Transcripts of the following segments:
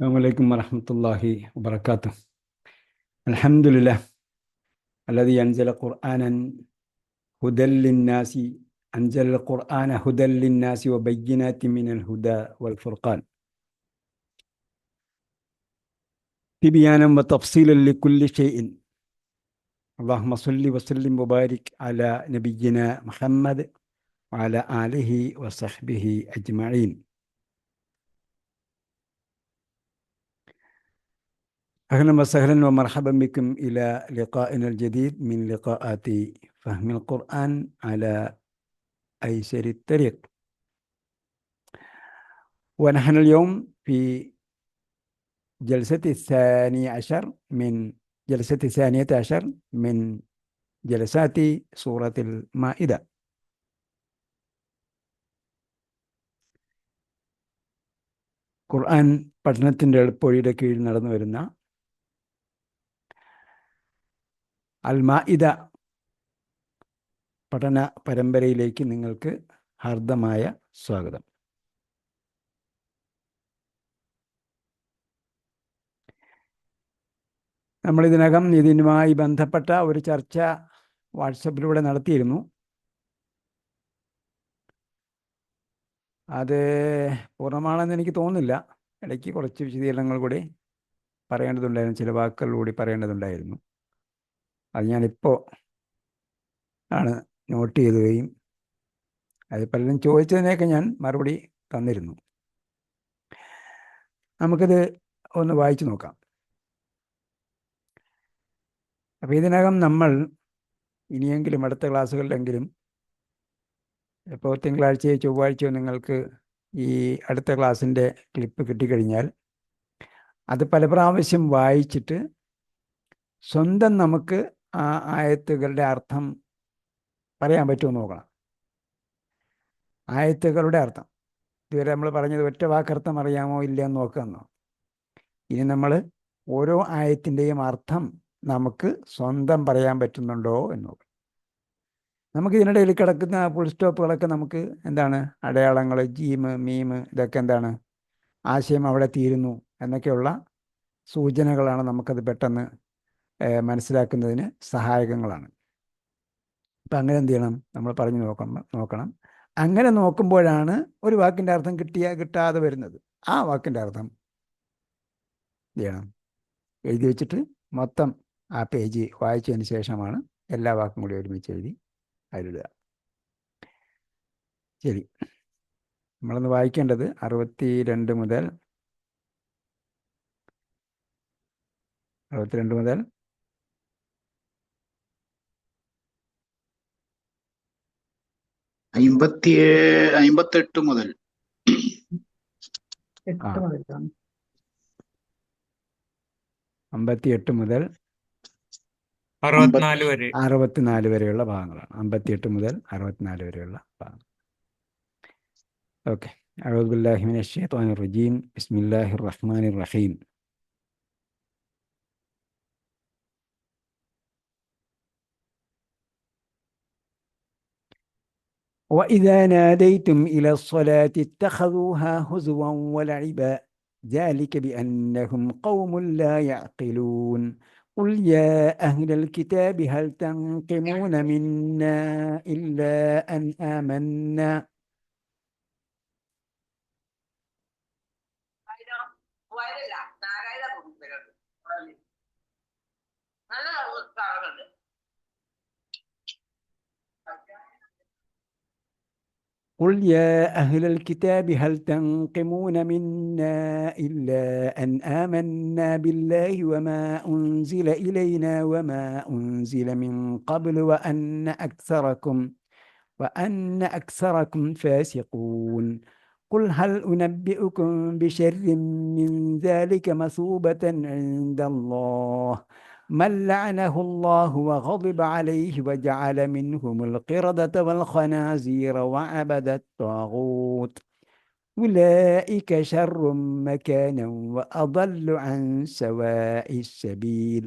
السلام عليكم ورحمة الله وبركاته. الحمد لله الذي أنزل القرآن هدى للناس وبينات من الهدى والفرقان تبيانا وتفصيلا لكل شيء. اللهم صل وسلم وبارك على نبينا محمد وعلى آله وصحبه أجمعين. أهلا وسهلا ومرحبا بكم إلى لقائنا الجديد من لقاءات فهم القرآن على أيسر الطريق. ونحن اليوم في جلسة الثانية عشر من جلسات سورة المائدة. ഖുർആൻ പഠനത്തിൻ്റെ എളുപ്പവഴിയുടെ കീഴിൽ നടന്നു വരുന്ന അൽ മാഇദ പഠന പരമ്പരയിലേക്ക് നിങ്ങൾക്ക് ഹാർദമായ സ്വാഗതം. നമ്മളിതിനകം ഇതിനുമായി ബന്ധപ്പെട്ട ഒരു ചർച്ച വാട്സപ്പിലൂടെ നടത്തിയിരുന്നു. അത് പൂർണ്ണമാണെന്ന് എനിക്ക് തോന്നുന്നില്ല. ഇടയ്ക്ക് കുറച്ച് വിശദീകരണങ്ങൾ കൂടി പറയേണ്ടതുണ്ടായിരുന്നു, ചില വാക്കുകൾ കൂടി പറയേണ്ടതുണ്ടായിരുന്നു. അത് ഞാനിപ്പോൾ ആണ് നോട്ട് ചെയ്യുകയും അത് പലരും ചോദിച്ചതിനെയൊക്കെ ഞാൻ മറുപടി തന്നിരുന്നു. നമുക്കിത് ഒന്ന് വായിച്ചു നോക്കാം. അപ്പോൾ ഇതിനകം നമ്മൾ ഇനിയെങ്കിലും അടുത്ത ക്ലാസ്സുകളിലെങ്കിലും, ഇപ്പോൾ തിങ്കളാഴ്ചയോ ചൊവ്വാഴ്ചയോ നിങ്ങൾക്ക് ഈ അടുത്ത ക്ലാസ്സിൻ്റെ ക്ലിപ്പ് കിട്ടിക്കഴിഞ്ഞാൽ അത് പല പ്രാവശ്യം വായിച്ചിട്ട് സ്വന്തം നമുക്ക് ആ ആയത്തുകളുടെ അർത്ഥം പറയാൻ പറ്റുമോ നോക്കണം. ആയത്തുകളുടെ അർത്ഥം ഇതുവരെ നമ്മൾ പറഞ്ഞത് ഒറ്റ വാക്കർത്ഥം അറിയാമോ ഇല്ലയെന്ന് നോക്കാമെന്നോ. ഇനി നമ്മൾ ഓരോ ആയത്തിൻ്റെയും അർത്ഥം നമുക്ക് സ്വന്തം പറയാൻ പറ്റുന്നുണ്ടോ എന്ന് നോക്കണം. നമുക്ക് ഇതിനിടയിൽ കിടക്കുന്ന ഫുൾ സ്റ്റോപ്പുകളൊക്കെ നമുക്ക് എന്താണ്, അടയാളങ്ങൾ, ജീമ്, മീമ്, ഇതൊക്കെ എന്താണ്, ആശയം അവിടെ തീരുന്നു എന്നൊക്കെയുള്ള സൂചനകളാണ്. നമുക്കത് പെട്ടെന്ന് മനസ്സിലാക്കുന്നതിന് സഹായകങ്ങളാണ്. അപ്പം അങ്ങനെ എന്ത് ചെയ്യണം, നമ്മൾ പറഞ്ഞു നോക്കണം. അങ്ങനെ നോക്കുമ്പോഴാണ് ഒരു വാക്കിൻ്റെ അർത്ഥം കിട്ടാതെ വരുന്നത്. ആ വാക്കിൻ്റെ അർത്ഥം എന്ത് ചെയ്യണം, എഴുതി വെച്ചിട്ട് മൊത്തം ആ പേജ് വായിച്ചതിന് ശേഷമാണ് എല്ലാ വാക്കും കൂടി ഒരുമിച്ച് എഴുതി അതിലിടുക. ശരി, നമ്മളൊന്ന് വായിക്കേണ്ടത് 62 മുതൽ 58 മുതൽ 58 മുതൽ 64 വരെയുള്ള ഭാഗങ്ങളാണ്. 58 മുതൽ 64 വരെയുള്ള ഭാഗങ്ങൾ. ഓക്കെ. അഊദു ബില്ലാഹി മിനശ് ശൈത്വാനിർ റജീം. ബിസ്മില്ലാഹിർ റഹ്മാനിർ റഹീം. وإذا ناديتم إلى الصلاة اتخذوها هزوا ولعبا ذلك بأنهم قوم لا يعقلون قل يا أهل الكتاب هل تنقمون منا إلا أن آمنا قل يا أهل الكتاب هل تنقمون منا إلا أن آمنا بالله وما أنزل إلينا وما أنزل من قبل وأن أكثركم فاسقون قل هل أنبئكم بشر من ذلك مثوبة عند الله من لعنه الله وغضب عليه وجعل منهم القردة والخنازير وعبد الطاغوت أولئك شر مكانا وأضل عن سواء السبيل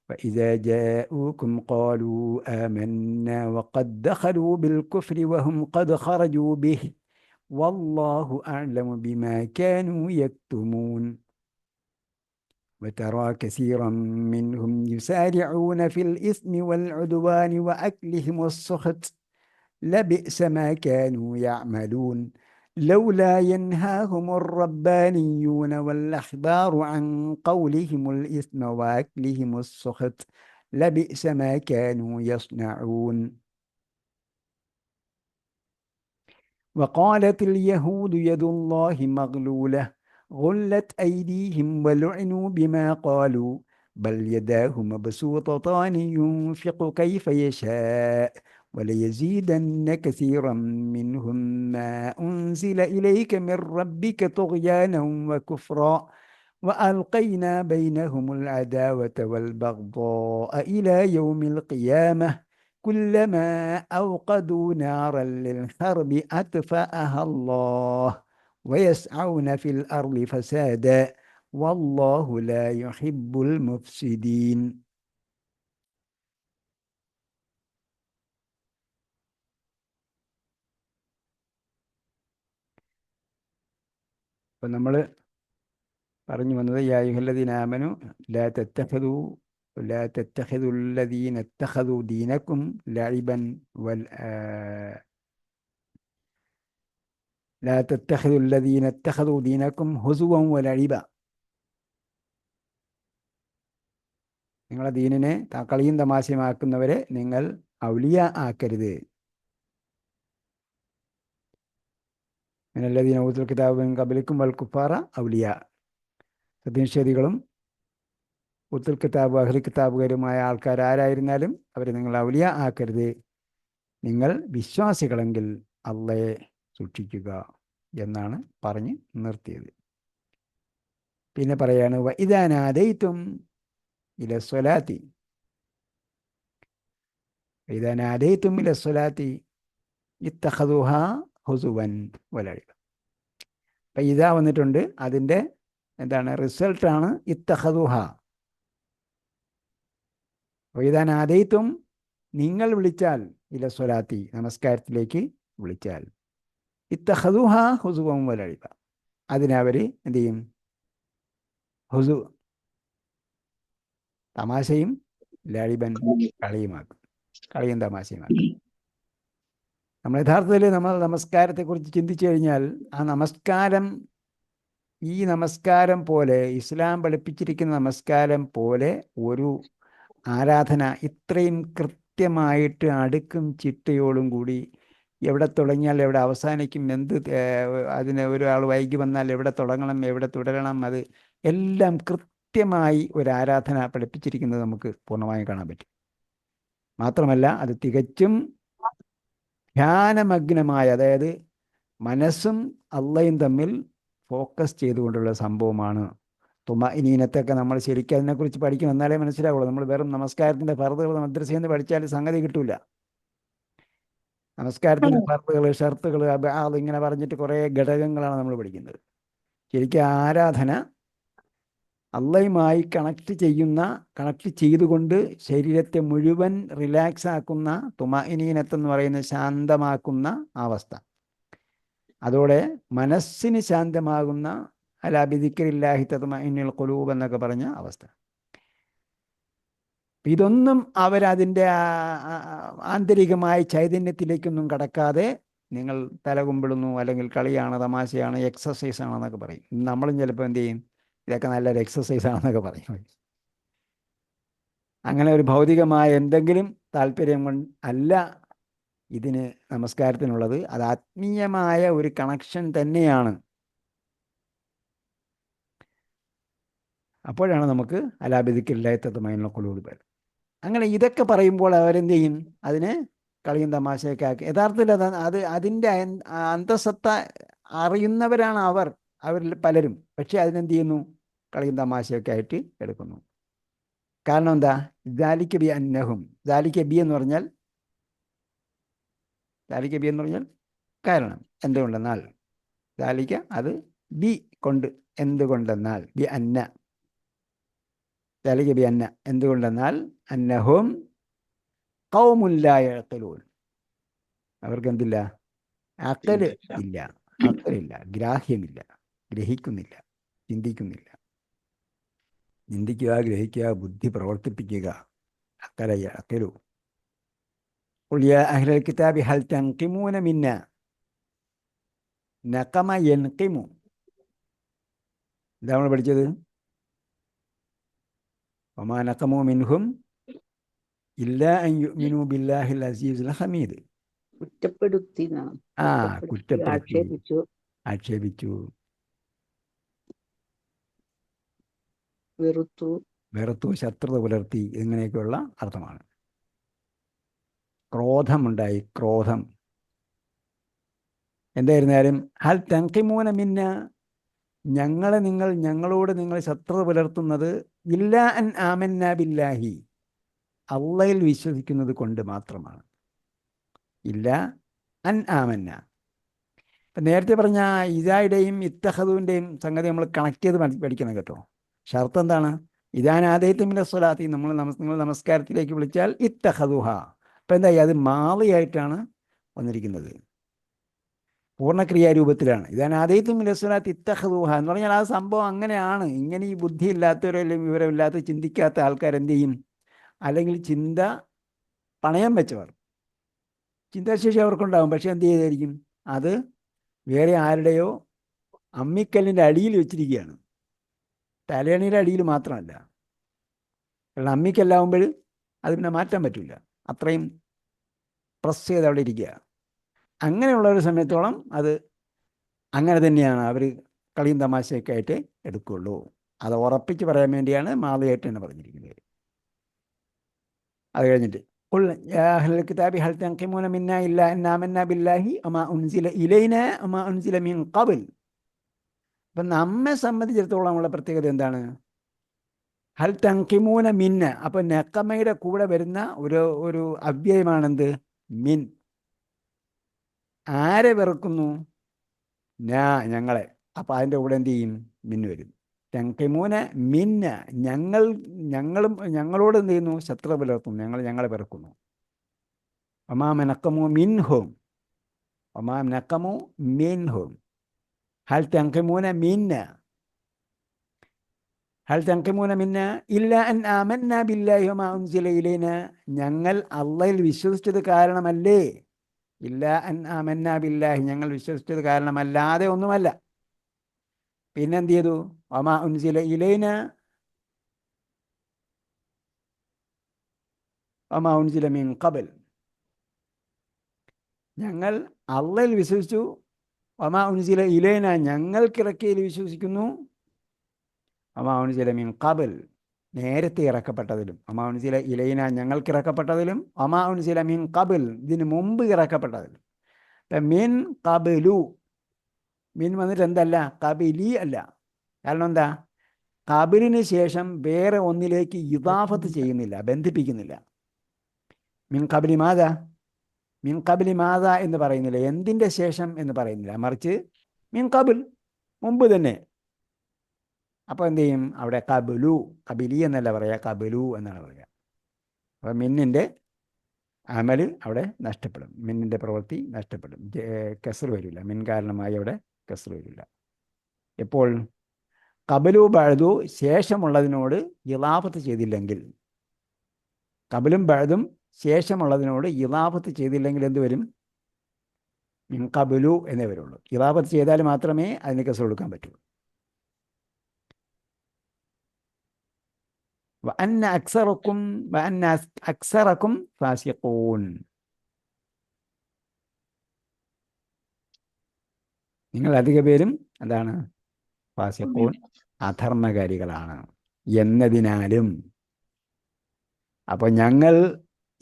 وإذا جاءوكم قالوا آمنا وقد دخلوا بالكفر وهم قد خرجوا به والله أعلم بما كانوا يكتمون. وترى كثيرا منهم يسارعون في الإثم والعدوان وأكلهم السحت لبئس ما كانوا يعملون لولا ينهاهم الربانيون والأحبار عن قولهم الإثم وأكلهم السحت لبئس ما كانوا يصنعون. وقالت اليهود يد الله مغلولة غلت أيديهم ولعنوا بما قالوا بل يداه مبسوطتان ينفق كيف يشاء وليزيدن كثيرا منهم ما أنزل إليك من ربك طغيانا وكفرا وألقينا بينهم العداوة والبغضاء إلى يوم القيامة كلما أوقدوا نارا للحرب أطفأها الله ويسعون في الأرض فسادا والله لا يحب المفسدين. അപ്പോൾ നമ്മൾ പറഞ്ഞു വന്നത് യാ അയ്യുഹല്ലദീന ആമനു ലാ തത്തഖിദു ലാ തത്തഖിദുല്ലദീന ഇത്തഖദു ദീനക്കും ലഇബൻ വൽ ലാ തത്തഖിദുല്ലദീന ഇത്തഖദു ദീനക്കും ഹുസുവൻ വലഇബ. നിങ്ങളെ ദീനിനെ കളിയും തമാശയുമാക്കുന്നവരെ നിങ്ങൾ ഔലിയ ആക്കരുത്. മിനല്ലദീന ഊതുൽ കിതാബ മിൻ ഖബ്ലിക്കും വൽ കുഫാറ ഔലിയ. സത്യനിഷേധികളും ഉത്തുൽ കിതാബ് അഹ്ലി കിതാബുകാരുമായ ആൾക്കാർ ആരായിരുന്നാലും അവരെ നിങ്ങൾ ഔലിയ ആക്കരുത്. നിങ്ങൾ വിശ്വാസികളെങ്കിൽ അള്ളയെ സൂക്ഷിക്കുക എന്നാണ് പറഞ്ഞ് നിർത്തിയത്. പിന്നെ പറയാണ് ഇദാ നാദൈതും ഇല സ്വലാത്തി ഇദാ നാദൈതും ഇല സ്വലാത്തി ഇത്തഖദുഹാ ഹുസുവൻ വലഇബ. അപ്പം ഇതാ വന്നിട്ടുണ്ട്, അതിൻ്റെ എന്താണ് റിസൾട്ടാണ് ഇത്തഖദുഹ. ഇദാ നാദൈതും നിങ്ങൾ വിളിച്ചാൽ ഇല സ്വലാത്തി നമസ്കാരത്തിലേക്ക് വിളിച്ചാൽ ഇത്തഖദുഹ ഹുസുവൻ വലഇബ, അതിനവർ എന്ത് ചെയ്യും? ഹുസു തമാശയും ലഇബൻ കളിയുമാക്കും, കളിയും തമാശയുമാക്കും. നമ്മൾ യഥാർത്ഥത്തിൽ നമ്മൾ നമസ്കാരത്തെക്കുറിച്ച് ചിന്തിച്ചു കഴിഞ്ഞാൽ ആ നമസ്കാരം ഈ നമസ്കാരം പോലെ ഇസ്ലാം പഠിപ്പിച്ചിരിക്കുന്ന നമസ്കാരം പോലെ ഒരു ആരാധന ഇത്രയും കൃത്യമായിട്ട് അടുക്കും ചിട്ടയോടും കൂടി എവിടെ തുടങ്ങിയാൽ എവിടെ അവസാനിക്കും, അതിന് ഒരാൾ വൈകി വന്നാൽ എവിടെ തുടങ്ങണം എവിടെ തുടരണം, അത് എല്ലാം കൃത്യമായി ഒരു ആരാധന പഠിപ്പിച്ചിരിക്കുന്നത് നമുക്ക് പൂർണ്ണമായും കാണാൻ പറ്റും. മാത്രമല്ല അത് തികച്ചും ധ്യാനമഗ്നമായ, അതായത് മനസ്സും അള്ളയും തമ്മിൽ ഫോക്കസ് ചെയ്തുകൊണ്ടുള്ള സംഭവമാണ്. തുമഇനീനത്തൊക്കെ നമ്മൾ ശരിക്കും അതിനെക്കുറിച്ച് പഠിക്കണം, എന്നാലേ മനസ്സിലാവുള്ളൂ. നമ്മൾ വെറും നമസ്കാരത്തിൻ്റെ ഫർദുകൾ മദ്രസയിൽ നിന്ന് പഠിച്ചാൽ സംഗതി കിട്ടൂല. നമസ്കാരത്തിൻ്റെ ഫർദുകൾ, ഷർത്തുകൾ, അബആദ് ഇങ്ങനെ പറഞ്ഞിട്ട് കുറേ ഘടകങ്ങളാണ് നമ്മൾ പഠിക്കുന്നത്. ശരിക്കും ആരാധന അള്ളയുമായി കണക്ട് ചെയ്തുകൊണ്ട് ശരീരത്തെ മുഴുവൻ റിലാക്സ് ആക്കുന്ന തുമഇനീനത്ത് പറയുന്ന ശാന്തമാക്കുന്ന അവസ്ഥ, അതോടെ മനസ്സിന് ശാന്തമാകുന്ന അലാ ബിദിക്രില്ലാഹി തത്മഇന്നുൽ ഖുലൂബ് എന്നൊക്കെ പറഞ്ഞ അവസ്ഥ. ഇതൊന്നും അവരതിൻ്റെ ആന്തരികമായ ചൈതന്യത്തിലേക്കൊന്നും കടക്കാതെ നിങ്ങൾ തലകുമ്പിടുന്നു, അല്ലെങ്കിൽ കളിയാണ്, തമാശയാണ്, എക്സസൈസ് ആണെന്നൊക്കെ പറയും. നമ്മളും ചിലപ്പോൾ എന്ത് ചെയ്യും? ഇതൊക്കെ നല്ലൊരു എക്സസൈസ് ആണെന്നൊക്കെ പറയും. അങ്ങനെ ഒരു ഭൗതികമായ എന്തെങ്കിലും താല്പര്യം കൊണ്ട് അല്ല ഇതിന് നമസ്കാരത്തിനുള്ളത്. അത് ആത്മീയമായ ഒരു കണക്ഷൻ തന്നെയാണ്. അപ്പോഴാണ് നമുക്ക് അലാ ബിദിക്രില്ലാഹി തത്മഇന്നുൽ ഖുലൂബ് പേര്. അങ്ങനെ ഇതൊക്കെ പറയുമ്പോൾ അവരെന്ത് ചെയ്യും? അതിനെ കളിയും തമാശയൊക്കെ ആക്കി. യഥാർത്ഥത്തിൽ അതിൻ്റെ അന്തസത്ത അറിയുന്നവരാണ് അവരിൽ പലരും. പക്ഷെ അതിനെന്ത് ചെയ്യുന്നു? കളിയും തമാശയൊക്കെ ആയിട്ട് എടുക്കുന്നു. കാരണം എന്താ? ദാലിക ബി അന്നഹും, ദാലിക ബി എന്ന് പറഞ്ഞാൽ കാരണം. എന്തുകൊണ്ടെന്നാൽ ദാലിക അത് ബി കൊണ്ട്, എന്തുകൊണ്ടെന്നാൽ ബി അന്ന, ദാലിക ബി അന്ന എന്തുകൊണ്ടെന്നാൽ അന്നഹും ഖൗമുൻ ലാ യഅഖിലൂൻ, അവർക്ക് എന്തില്ല? അഖൽ ഇല്ല, അഖലില്ല, ഗ്രാഹ്യമില്ല, ഗ്രഹിക്കുന്നില്ല, ചിന്തിക്കുന്നില്ല. ചിന്തിക്കുക, ഗ്രഹിക്കുക, ബുദ്ധി പ്രവർത്തിപ്പിക്കുക. അക്കലയ്യ അക്കലു. ഖുൽ യാ അഹ്ലൽ കിതാബി ഹൽ തൻഖിമൂന മിന്നാ നഖമ യൻഖിമു. ഇതാ നമ്മൾ പഠിച്ചത്. വമാ നഖമു മിൻഹും ഇല്ലാ അൻ യുഅ്മിനൂ ബില്ലാഹിൽ അസീസിൽ ഹമീദ്. കുറ്റപ്പെടുത്തി, കുറ്റപ്പെടുത്തി, ആക്ഷേപിച്ചു. ആക്ഷേപിച്ചു, വെറുത്തു, ശത്രുത പുലർത്തി, ഇങ്ങനെയൊക്കെയുള്ള അർത്ഥമാണ്. ക്രോധമുണ്ടായി, ക്രോധം. എന്തായിരുന്നാലും ഹൽ തൻഖിമൂന മിന്ന, ഞങ്ങളോട് നിങ്ങൾ ശത്രുത പുലർത്തുന്നത് ഇല്ല അൻ ആമന്ന ബില്ലാഹി, അള്ളയിൽ വിശ്വസിക്കുന്നത് കൊണ്ട് മാത്രമാണ്. ഇല്ല അൻ ആമന്ന. ഇപ്പം നേരത്തെ പറഞ്ഞ ഇദായുടെയും ഇത്തഹദുവിൻ്റെയും സംഗതി നമ്മൾ കണക്ട് ചെയ്ത് പഠിക്കണം കേട്ടോ. ഷർത്ത് എന്താണ്? ഇദാൻ ആദൈത്തുമിന സ്വലാത്തി, നിങ്ങൾ നമസ്കാരത്തിലേക്ക് വിളിച്ചാൽ ഇത്തഹദുഹ. അപ്പം എന്തായി? അത് മാളിയായിട്ടാണ് വന്നിരിക്കുന്നത്, പൂർണ്ണക്രിയാരൂപത്തിലാണ്. ഇതാണ് ആദൈത്തുമിന സ്വലാത്തി ഇത്തഹദുഹ എന്ന് പറഞ്ഞാൽ ആ സംഭവം അങ്ങനെയാണ്. ഇങ്ങനെ ഈ ബുദ്ധി ഇല്ലാത്തവരോ അല്ലെങ്കിൽ വിവരമില്ലാത്ത ചിന്തിക്കാത്ത ആൾക്കാർ എന്ത് ചെയ്യും? അല്ലെങ്കിൽ ചിന്ത പണയം വെച്ചവർ, ചിന്താശേഷി അവർക്കുണ്ടാകും, പക്ഷെ എന്ത് ചെയ്തായിരിക്കും? അത് വേറെ ആരുടെയോ അമ്മിക്കല്ലിൻ്റെ അടിയിൽ വെച്ചിരിക്കുകയാണ്, തലയണിയുടെ അടിയിൽ മാത്രമല്ല. കാരണം അമ്മിക്കല്ലാവുമ്പോൾ അത് പിന്നെ മാറ്റാൻ പറ്റില്ല, അത്രയും പ്രസ് ചെയ്ത് അവിടെ ഇരിക്കുക. അങ്ങനെയുള്ള ഒരു സമയത്തോളം അത് അങ്ങനെ തന്നെയാണ് അവർ കളിയും തമാശയൊക്കെ ആയിട്ട് എടുക്കുകയുള്ളൂ. അത് ഉറപ്പിച്ച് പറയാൻ വേണ്ടിയാണ് മാതയായിട്ട് തന്നെ പറഞ്ഞിരിക്കുന്നത്. അത് കഴിഞ്ഞിട്ട് ഖുൽ യാ അഹ്ലൽ കിതാബി ഹൽ തൻഖിമൂന മിന്നാ ഇല്ലാ അൻ ആമന്നാ ബില്ലാഹി വമാ ഉൻസില ഇലൈനാ വമാ ഉൻസില മിൻ ഖബൽ. അപ്പം നമ്മെ സംബന്ധിച്ചിടത്തോളം ഉള്ള പ്രത്യേകത എന്താണ്? ഹൽ തൻഖിമൂന മിന്ന. അപ്പം നഖമയുടെ കൂടെ വരുന്ന ഒരു അവ്യയമാണെന്ത്? മിൻ. ആരെ വെറുക്കുന്നു? ഞങ്ങളെ. അപ്പം അതിൻ്റെ കൂടെ എന്ത് ചെയ്യും? മിൻ വരും. തൻഖിമൂന മിന്ന, ഞങ്ങളോട് എന്ത് ചെയ്യുന്നു? ശത്രുത പുലർത്തുന്നു, ഞങ്ങളെ വെറുക്കുന്നു. ഒമാ നഖമു മിൻഹും, ഒമാ നഖമു മിൻഹും ഹൽ തൻഖിമൂന മിന്ന, ഹൽ തൻഖിമൂന മിന്ന ഇല്ല അൻ ആമന്ന ബില്ലാഹി വമാ ഉൻസില ഇലൈന, ഞങ്ങൾ അള്ളയിൽ വിശ്വസിച്ചത് കാരണമല്ലേ. ഇല്ല അൻ ആമന്ന ബില്ലാഹി, ഞങ്ങൾ വിശ്വസിച്ചത് കാരണമല്ലാതെ ഒന്നുമല്ല. പിന്നെന്ത് ചെയ്തു? വമാ ഉൻസില ഇലൈന വമാ ഉൻസില മിൻ ഖബൽ, ഞങ്ങൾ അള്ളയിൽ വിശ്വസിച്ചു. വമാ ഉൻസില ഇലൈന, ഞങ്ങൾക്കിറക്കിയതിൽ വിശ്വസിക്കുന്നു. വമാ ഉൻസില മിൻ ഖബൽ, നേരത്തെ ഇറക്കപ്പെട്ടതിലും. വമാ ഉൻസില ഇലൈന, ഞങ്ങൾക്കിറക്കപ്പെട്ടതിലും. വമാ ഉൻസില മിൻ ഖബൽ, ഇതിന് മുമ്പ് ഇറക്കപ്പെട്ടതിലും. മിൻ ഖബലു, മിൻ വന്നിട്ട് എന്തല്ല? ഖബിലി അല്ല. കാരണം എന്താ? ഖബലിന് ശേഷം വേറെ ഒന്നിലേക്ക് ഇദാഫത്ത് ചെയ്യുന്നില്ല, ബന്ധിപ്പിക്കുന്നില്ല. മിൻ ഖബലി മാതാ, മിൻ ഖബലി മാതാ എന്ന് പറയുന്നില്ല, എന്തിൻ്റെ ശേഷം എന്ന് പറയുന്നില്ല, മറിച്ച് മിൻ ഖബിൽ, മുമ്പ് തന്നെ. അപ്പോൾ എന്ത് ചെയ്യും? അവിടെ ഖബലു, ഖബിലി എന്നല്ല പറയുക, ഖബലു എന്നാണ് പറയുക. അപ്പോൾ മിന്നിൻ്റെ അമൽ അവിടെ നഷ്ടപ്പെടും, മിന്നിൻ്റെ പ്രവൃത്തി നഷ്ടപ്പെടും, കസ്ർ വരില്ല. മിൻ കാരണമായി അവിടെ കസ്ർ വരില്ല. എപ്പോൾ? ഖബലു ബഅദു, ശേഷമുള്ളതിനോട് ഇളാഫത്ത് ചെയ്തില്ലെങ്കിൽ. ഖബലും ബഅദും ശേഷമുള്ളതിനോട് ഇളാഫത്ത് ചെയ്തില്ലെങ്കിൽ എന്ത് വരും? മിൻ ഖബലു എന്നേ വരുള്ളൂ. ഇളാഫത്ത് ചെയ്താൽ മാത്രമേ അതിന് കസ്ർ കൊടുക്കാൻ പറ്റൂ. വഅന്ന അക്സറക്കും ഫാസിഖൂൻ, നിങ്ങൾ അധിക പേരും എന്താണ്? ഫാസിഖൂൻ, അധർമ്മകാരികളാണ് എന്നതിനാലും. അപ്പോൾ ഞങ്ങൾ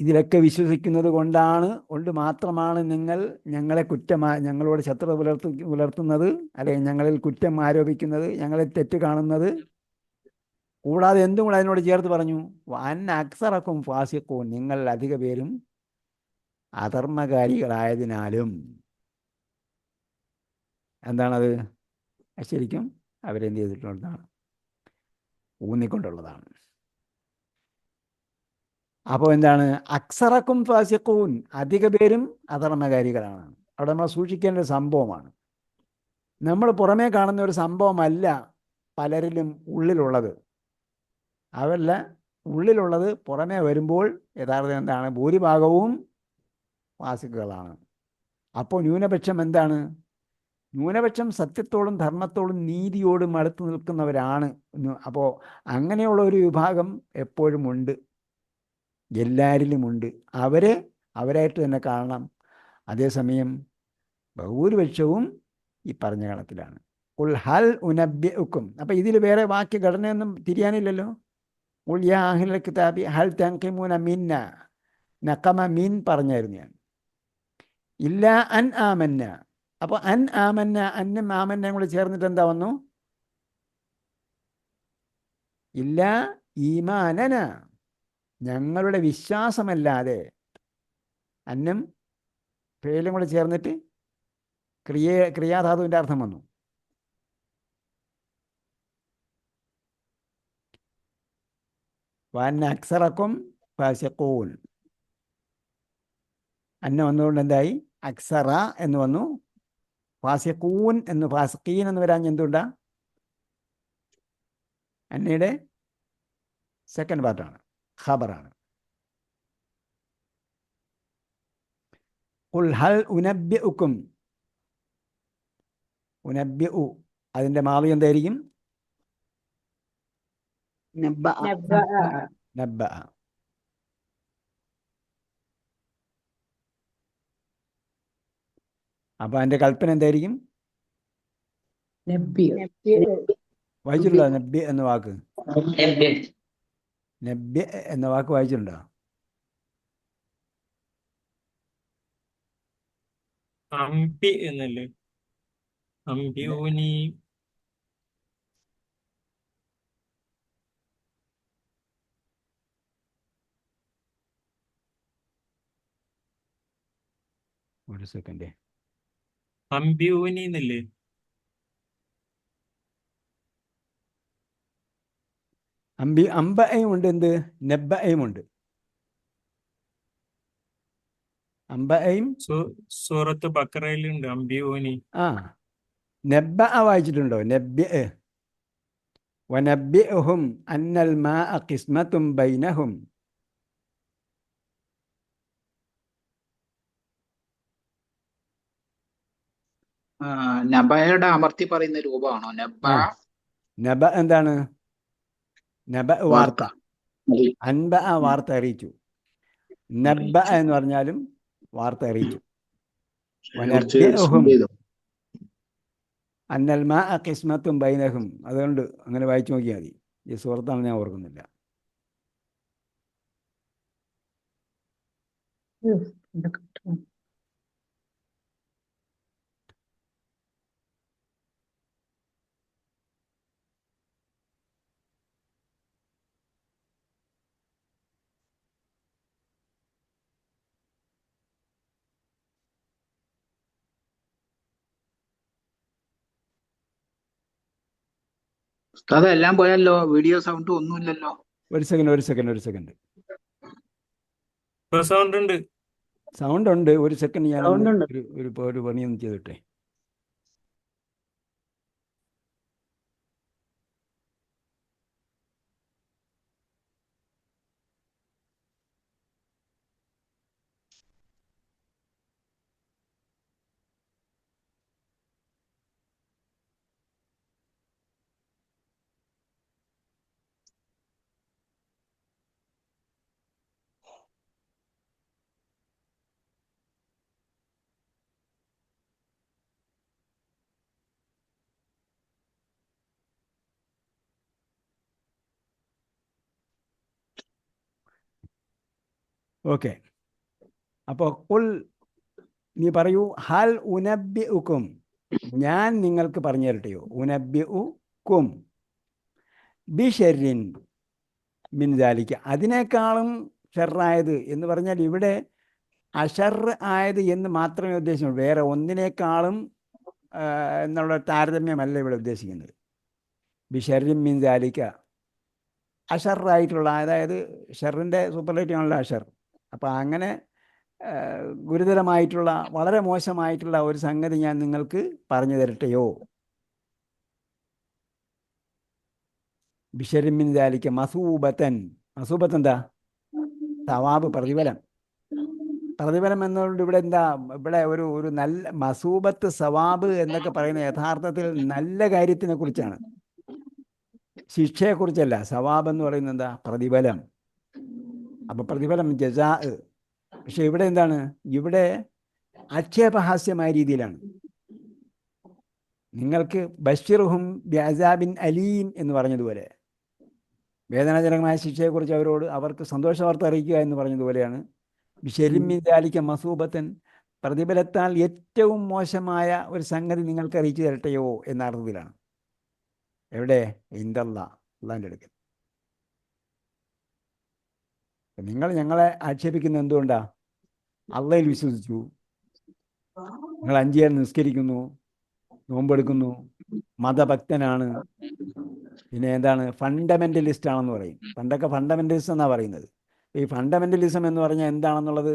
ഇതിലൊക്കെ വിശ്വസിക്കുന്നത് കൊണ്ട് മാത്രമാണ് നിങ്ങൾ ഞങ്ങളോട് ശത്രുത പുലർത്തുന്നത്, അല്ലെങ്കിൽ ഞങ്ങളിൽ കുറ്റം ആരോപിക്കുന്നത്, ഞങ്ങളെ തെറ്റ് കാണുന്നത്. കൂടാതെ എന്തും കൂടെ അതിനോട് ചേർത്ത് പറഞ്ഞു, വഅന്ന അക്സറക്കും ഫാസിഖൂൻ, നിങ്ങൾ അധിക പേരും അധർമ്മകാരികളായതിനാലും. എന്താണത്? ശരിക്കും അവരെന്ത് ചെയ്തിട്ടുള്ളതാണ്? ഊന്നിക്കൊണ്ടുള്ളതാണ്. അപ്പോൾ എന്താണ്? അക്സറക്കും ഫാസിഖൂൻ, അധിക പേരും അധർമ്മകാരികളാണ്. അവിടെ നമ്മൾ സൂക്ഷിക്കേണ്ട ഒരു സംഭവമാണ്. നമ്മൾ പുറമേ കാണുന്ന ഒരു സംഭവമല്ല പലരിലും ഉള്ളിലുള്ളത്. അവല്ല ഉള്ളിലുള്ളത് പുറമേ വരുമ്പോൾ യഥാർത്ഥം എന്താണ്? ഭൂരിഭാഗവും ഫാസിക്കുകളാണ്. അപ്പോൾ ന്യൂനപക്ഷം എന്താണ്? ന്യൂനപക്ഷം സത്യത്തോടും ധർമ്മത്തോടും നീതിയോടും അടുത്ത് നിൽക്കുന്നവരാണ്. അപ്പോൾ അങ്ങനെയുള്ള ഒരു വിഭാഗം എപ്പോഴും ഉണ്ട്, എല്ലാവരിലുമുണ്ട്. അവരായിട്ട് തന്നെ കാണണം. അതേസമയം ഭൂരിപക്ഷവും ഈ പറഞ്ഞ ഗണത്തിലാണ്. ഉൽ ഹൽ ഉനബ്ബിഉക്കും. അപ്പം ഇതിൽ വേറെ വാക്യഘടനയൊന്നും തിരിയാനില്ലല്ലോ. ഉൽ യാ അഹ്ലൽ കിതാബി ഹൽ തൻഖിമൂന മിന്ന. നഖമ മിൻ പറഞ്ഞായിരുന്നു ഞാൻ. ഇല്ല അൻ ആമന്ന. അപ്പോൾ അൻ ആമന്ന, അന്നും ആമന്നയും കൂടെ ചേർന്നിട്ട് എന്താ വന്നു? ഇല്ല ഈമാനന, ഞങ്ങളുടെ വിശ്വാസമല്ലാതെ. അന്നും പേലും കൂടെ ചേർന്നിട്ട് ക്രിയാധാതുവിൻ്റെ അർത്ഥം വന്നു. വൻ അക്സറക്കും ഫാസിഖൂൻ. അന്ന വന്നുകൊണ്ട് എന്തായി? അക്സറ എന്ന് വന്നു. ഫാസിഖൂൻ എന്ന്, ഫാസിഖീൻ എന്ന് വരാൻ എന്തുകൊണ്ടാ? അന്നയുടെ സെക്കൻഡ് പാർട്ടാണ്, ഖബറാണ്. ഖുൽ ഹൽ ഉനബ്ബിഉക്കും. ഉനബ്ബിഉ അതിൻ്റെ മാളി എന്തായിരിക്കും? നബ്ബഅ. നബ്ബഅ. അപ്പൊ അതിന്റെ കൽപ്പന എന്തായിരിക്കും? നബ്ബി. വായിച്ചിട്ടുണ്ടോ നബ്ബി എന്ന വാക്ക്? നബ്ബി എന്ന വാക്ക് വായിച്ചിട്ടുണ്ടോ? അമ്പി എന്നല്ലേ? അമ്പിയൂനി. ഒരു സെക്കൻഡ്. അമ്പിയൂനി എന്നല്ലേ? അമ്പയും ഉണ്ട്, എന്ത്? നബ്ബയും ഉണ്ട്. അമ്പയും സൂറത്ത് ബക്കറയിലുണ്ട് അമ്പിയൂനി. ആ, നബ്ബ വായിച്ചിട്ടുണ്ടോ? നബ്ബി. വനബ്ബിഉഹും അന്നൽ മാഅ ഖിസ്മത്തും ബൈനഹും. നബയുടെ അമർത്തി പറയുന്ന രൂപമാണോ നബ? നബ എന്താണ്? നബ വാർത്ത. അൻബ വാർത്ത അറിയിച്ചു. നബ്ബ എന്ന് പറഞ്ഞാലും വാർത്ത അറിയിച്ചു. വനബ്ബിഉഹും അന്നൽ മാഅ ഖിസ്മത്തും ബൈനഹും. അതുകൊണ്ട് അങ്ങനെ വായിച്ചു നോക്കിയാൽ മതി. ഈ സൂറത്താണ്, ഞാൻ ഓർക്കുന്നില്ല. എല്ലാം പോയല്ലോ, വീഡിയോ സൗണ്ട് ഒന്നുമില്ലല്ലോ. ഒരു സെക്കൻഡ്. സൗണ്ട് ഉണ്ട്. സൗണ്ട് ഉണ്ട്. ഒരു സെക്കൻഡ്, ഞാൻ Sound ഉണ്ട്. ഒരു പണിയൊന്നും ചെയ്തിട്ടെ. ഓക്കെ. അപ്പോൾ ഖുൽ, നീ പറയൂ, ഹൽ ഉനബ്ബിഉക്കും, ഞാൻ നിങ്ങൾക്ക് പറഞ്ഞു തരട്ടെയോ? ഉനബ്ബിഉക്കും ബിശർരിൻ മിൻ ദാലിക, അതിനേക്കാളും ഷർറായത് എന്ന് പറഞ്ഞാൽ ഇവിടെ അഷർ ആയത് എന്ന് മാത്രമേ ഉദ്ദേശിക്കുള്ളൂ. വേറെ ഒന്നിനേക്കാളും എന്നുള്ള താരതമ്യമല്ല ഇവിടെ ഉദ്ദേശിക്കുന്നത്. ബിശർരിൻ മിൻ ദാലിക, അഷറായിട്ടുള്ള, അതായത് ഷെറിൻ്റെ സൂപ്പർലേറ്റീവ് ആണല്ലോ അഷർ. അപ്പോൾ അങ്ങനെ ഗുരുതരമായിട്ടുള്ള, വളരെ മോശമായിട്ടുള്ള ഒരു സംഗതി ഞാൻ നിങ്ങൾക്ക് പറഞ്ഞു തരട്ടെയോ? ബിഷരിമിൻ ദാലിക മസൂബത്തൻ. മസൂബത്ത് എന്താ? സവാബ്, പ്രതിഫലം. പ്രതിഫലം എന്നുകൊണ്ട് ഇവിടെ എന്താ? ഇവിടെ ഒരു നല്ല മസൂബത്ത്, സവാബ് എന്നൊക്കെ പറയുന്ന യഥാർത്ഥത്തിൽ നല്ല കാര്യത്തിനെ കുറിച്ചാണ്, ശിക്ഷയെക്കുറിച്ചല്ല. സവാബ് എന്ന് പറയുന്നത് എന്താ? പ്രതിഫലം. അപ്പൊ പ്രതിഫലം ജസാ. പക്ഷെ ഇവിടെ എന്താണ്? ഇവിടെ ആക്ഷേപഹാസ്യമായ രീതിയിലാണ്. നിങ്ങൾക്ക് ബഷീറുഹും ബിഅസാബിൻ അലീം എന്ന് പറഞ്ഞതുപോലെ, വേദനാജനകമായ ശിക്ഷയെക്കുറിച്ച് അവർക്ക് സന്തോഷ വാർത്ത അറിയിക്കുക എന്ന് പറഞ്ഞതുപോലെയാണ് ബിശരിമിൻ ദാലിക മസൂബത്തൻ, പ്രതിഫലത്താൽ ഏറ്റവും മോശമായ ഒരു സംഗതി നിങ്ങൾക്ക് അറിയിച്ചു തരട്ടെയോ എന്ന അർത്ഥത്തിലാണ്. എവിടെ? ഇൻദല്ലാ, അള്ളാഹിൻ്റെ അടുക്കൽ. നിങ്ങൾ ഞങ്ങളെ ആക്ഷേപിക്കുന്നത് എന്തുകൊണ്ടാ? അള്ളയിൽ വിശ്വസിച്ചു, നിങ്ങൾ 5 നേരം നിസ്കരിക്കുന്നു, നോമ്പെടുക്കുന്നു, മതഭക്തനാണ്, പിന്നെ എന്താണ്, ഫണ്ടമെൻ്റലിസ്റ്റ് ആണെന്ന് പറയും. പണ്ടൊക്കെ ഫണ്ടമെൻ്റലിസ്റ്റ് എന്നാണ് പറയുന്നത്. ഈ ഫണ്ടമെൻ്റലിസം എന്ന് പറഞ്ഞാൽ എന്താണെന്നുള്ളത്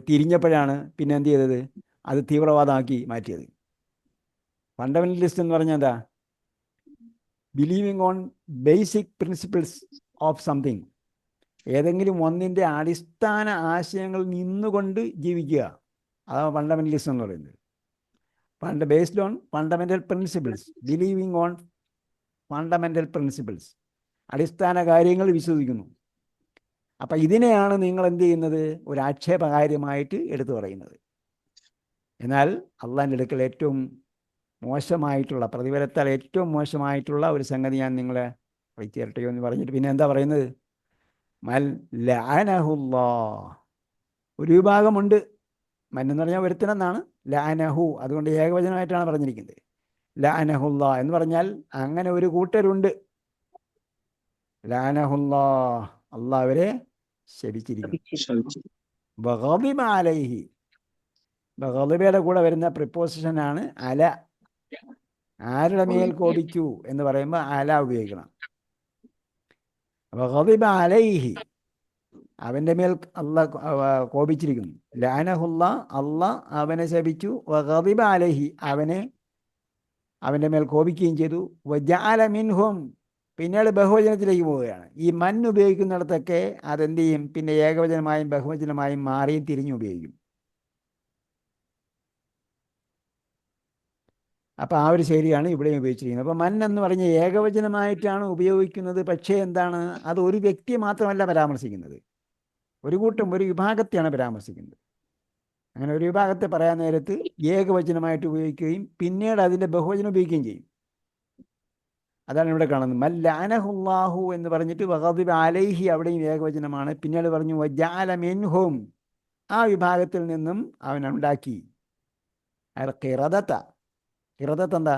തിരിഞ്ഞപ്പോഴാണ് പിന്നെ എന്ത് ചെയ്തത്? അത് തീവ്രവാദമാക്കി മാറ്റിയത്. ഫണ്ടമെൻ്റലിസ്റ്റ് എന്ന് പറഞ്ഞാൽ എന്താ? Believing on basic principles of something. ഏതെങ്കിലും ഒന്നിൻ്റെ അടിസ്ഥാന ആശയങ്ങൾ നിന്നുകൊണ്ട് ജീവിക്കുക, അതാണ് ഫണ്ടമെൻ്റലിസം എന്ന് പറയുന്നത്. Based on fundamental principles, believing on fundamental principles, അടിസ്ഥാന കാര്യങ്ങൾ വിശ്വസിക്കുന്നു. അപ്പം ഇതിനെയാണ് നിങ്ങൾ എന്ത് ചെയ്യുന്നത്? ഒരു ആക്ഷേപകാര്യമായിട്ട് എടുത്തു പറയുന്നത്. എന്നാൽ അള്ളാഹിൻ്റെ അടുക്കൽ ഏറ്റവും മോശമായിട്ടുള്ള, പ്രതിഫലത്താൽ ഏറ്റവും മോശമായിട്ടുള്ള ഒരു സംഗതി ഞാൻ നിങ്ങളെ അറിയിച്ചു തരട്ടെയോ എന്ന് പറഞ്ഞിട്ട് പിന്നെ എന്താ പറയുന്നത്? മൽ ലഅനഹുല്ലാ. ഒരു വിഭാഗമുണ്ട്. മൻ എന്ന് പറഞ്ഞാൽ ഒരുത്തനെന്നാണ്, ലഅനഹു അതുകൊണ്ട് ഏകവചനമായിട്ടാണ് പറഞ്ഞിരിക്കുന്നത്. ലഅനഹുല്ലാ എന്ന് പറഞ്ഞാൽ അങ്ങനെ ഒരു കൂട്ടരുണ്ട്. ലഅനഹുല്ലാ, അള്ളാഹ് അവരെ ശപിച്ചിരിക്കുന്നു. വഗളിബ അലൈഹി, ഗളിബയുടെ കൂടെ വരുന്ന പ്രിപ്പോസിഷനാണ് അല. ആരുടെ മേൽ കോപിച്ചു എന്ന് പറയുമ്പോൾ അല ഉപയോഗിക്കണം. വഗളിബ അലൈഹി, അവൻ്റെ മേൽ അള്ളാഹ് കോപിച്ചിരിക്കുന്നു. ലഅനഹുല്ല, അള്ളാഹ് അവനെ ശപിച്ചു. വഗളിബ അലൈഹി, അവൻ്റെ മേൽ കോപിക്കുകയും ചെയ്തു. വജഅല മിൻഹും, പിന്നീട് ബഹുവചനത്തിലേക്ക് പോവുകയാണ്. ഈ മൻ ഉപയോഗിക്കുന്നിടത്തൊക്കെ അതെന്ത് ചെയ്യും? പിന്നെ ഏകവചനമായും ബഹുവചനമായും മാറിയും തിരിഞ്ഞു ഉപയോഗിക്കും. അപ്പോൾ ആ ഒരു ശൈലിയാണ് ഇവിടെയും ഉപയോഗിച്ചിരിക്കുന്നത്. അപ്പോൾ മൻ എന്ന് പറഞ്ഞ ഏകവചനമായിട്ടാണ് ഉപയോഗിക്കുന്നത്. പക്ഷേ എന്താണ്? അത് ഒരു വ്യക്തിയെ മാത്രമല്ല പരാമർശിക്കുന്നത്, ഒരു കൂട്ടം, ഒരു വിഭാഗത്തെയാണ് പരാമർശിക്കുന്നത്. അങ്ങനെ ഒരു വിഭാഗത്തെ പറയാൻ നേരത്ത് ഏകവചനമായിട്ട് ഉപയോഗിക്കുകയും പിന്നീട് അതിൻ്റെ ബഹുവചനം ഉപയോഗിക്കുകയും ചെയ്യും. അതാണ് ഇവിടെ കാണുന്നത്. മല്ലഅനഹുല്ലാഹു എന്ന് പറഞ്ഞിട്ട് വഗദിബ അലൈഹി, അവിടെയും ഏകവചനമാണ്. പിന്നീട് പറഞ്ഞു വജഅല മിൻഹും, ആ വിഭാഗത്തിൽ നിന്നും അവൻ ഉണ്ടാക്കി. അയാൾ ഖിറദത. ഖിറദത്ത് എന്താ?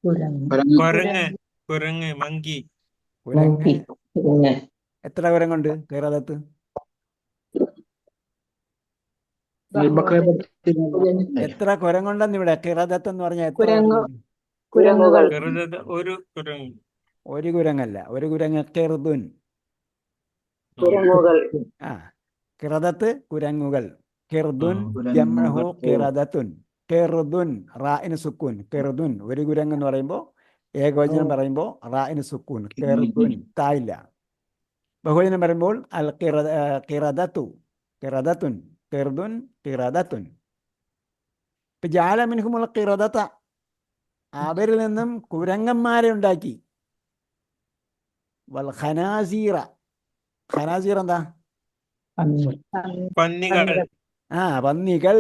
കുരങ്ങ്, കുരങ്ങ്, മങ്കി. കുരങ്ങ്. എത്ര കുരങ്ങുണ്ട് ഖിറദത്ത്? എത്ര കുരങ്ങുണ്ടെന്ന് ഇവിടെ? ഖിറദത്ത് എന്ന് പറഞ്ഞാൽ എത്ര കുരങ്ങുകൾ. ഒരു കുരങ്ങ്. ഒരു കുരങ്ങല്ല, ഒരു കുരങ്ങ് ഖിർദുൻ. കുരങ്ങുകൾ. ആ, ഖിറദത്ത് കുരങ്ങുകൾ. ഖിർദുൻ ജംഉഹു ഖിറദത്തുൻ. ഖിർദുൻ റാഇന് സുക്കൂൻ. ഖിർദുൻ ഒരു കുരങ്ങ് എന്ന് പറയുമ്പോൾ, ഏകവചനം പറയുമ്പോൾ റാഇന് സുക്കൂൻ. ഖിർദുൻ തായില്ല. ബഹുവചനം പറയുമ്പോൾ അൽ ഖിറദത്തു, ഖിറദത്തുൻ, ഖിർദുൻ, ഖിറദത്തുൻ. ഇപ്പം ജഅല മിൻഹുമുൽ ഖിറദത, അവരിൽ നിന്നും കുരങ്ങന്മാരെ ഉണ്ടാക്കി. വൽ ഖനാസീറ. ഖനാസീർ എന്താ? പന്നികൾ. ആ, പന്നികൾ.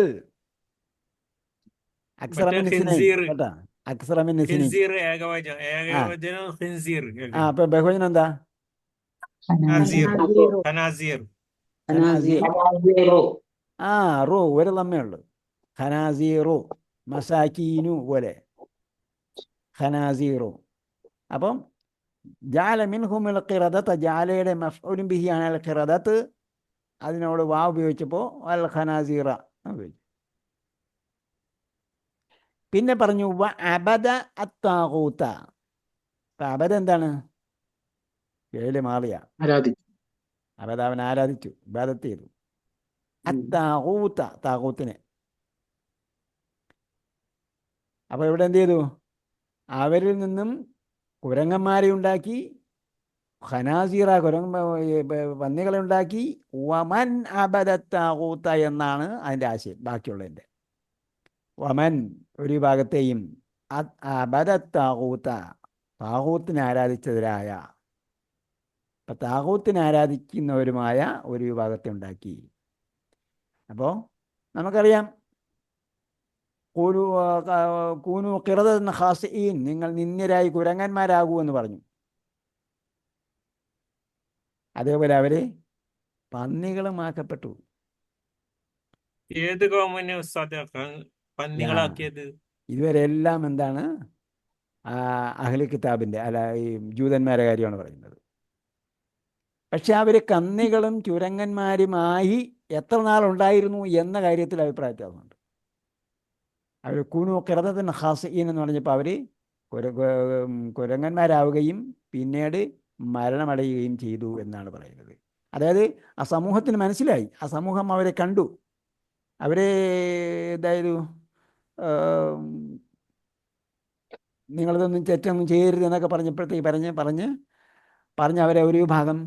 മറ്റേ ഖിൻസീർ. കേട്ടാ, അക്സറമിൻ ഖിൻസീർ ഏകവചനം ഖിൻസീർ. ആ, അപ്പൊ ബഹുവചനം എന്താ? ഖനാസീർ. ഖനാസീർ. ആ, റോ ഒരു തമ്മേ ഉള്ളു. ഖനാസീറു, മസാക്കീനു പോലെ ഖനാസീറു. അപ്പം ജഅല മിൻഹുമുൽ ഖിറദത, ജഅലയുടെ മഫ്ഊലുൻ ബിഹി ആണ് അൽ ഖിറദത്ത്. അതിനോട് വാ ഉപയോഗിച്ചപ്പോൾ അൽ ഖനാസീറ ഉപയോഗിച്ചു. പിന്നെ പറഞ്ഞു വ അബദ അത്താഗൂത്ത. അബദ എന്താണ്? ഏഴ് മാറിയ അബദ, അവൻ ആരാധിച്ചു, ഇബാദത്ത് ചെയ്തു. അത്താഗൂത്ത, താഗൂത്തിനെ. അപ്പോൾ ഇവിടെ എന്ത് ചെയ്തു? അവരിൽ നിന്നും കുരങ്ങന്മാരെ ഉണ്ടാക്കി, ഖനാസീറ പന്നികളെ ഉണ്ടാക്കി, വമൻ അബദത്താകൂത്ത എന്നാണ് അതിൻ്റെ ആശയം. ബാക്കിയുള്ളതിൻ്റെ വമൻ ഒരു വിഭാഗത്തെയും അബദത്താകൂത്ത താകൂത്തിനെ ആരാധിച്ചവരായ, അപ്പം താകൂത്തിനെ ആരാധിക്കുന്നവരുമായ ഒരു വിഭാഗത്തെ ഉണ്ടാക്കി. അപ്പോൾ നമുക്കറിയാം കൂനു ഖിറദൻ ഖാസിഈൻ, നിങ്ങൾ നിന്ദ്യരായി കുരങ്ങന്മാരാകൂ എന്ന് പറഞ്ഞു. അതേപോലെ അവർ പന്നികളുമാക്കപ്പെട്ടു. ഏത് കൗമിനെ ഉസ്താദ് പന്നികളാക്കിയത്? ഇതുവരെ എല്ലാം എന്താണ് അഹ്ലി കിതാബിൻ്റെ അല്ല ഈ ജൂതന്മാരുടെ കാര്യമാണ് പറയുന്നത്. പക്ഷെ അവർ കന്നികളും ചുരങ്ങന്മാരുമായി എത്ര നാളുണ്ടായിരുന്നു എന്ന കാര്യത്തിൽ അഭിപ്രായ വ്യത്യാസമുണ്ട്. അവർ കൂനു ഖിറദൻ ഖാസിഈൻ എന്ന് പറഞ്ഞപ്പോൾ അവർ കുരങ്ങന്മാരാവുകയും പിന്നീട് മരണമടയുകയും ചെയ്തു എന്നാണ് പറയുന്നത്. അതായത് ആ സമൂഹത്തിന് മനസ്സിലായി, ആ സമൂഹം അവരെ കണ്ടു, അവരെ അതായത് നിങ്ങളിതൊന്നും തെറ്റൊന്നും ചെയ്യരുത് എന്നൊക്കെ പറഞ്ഞപ്പോഴത്തേക്ക് പറഞ്ഞ് അവരെ ഒരു വിഭാഗം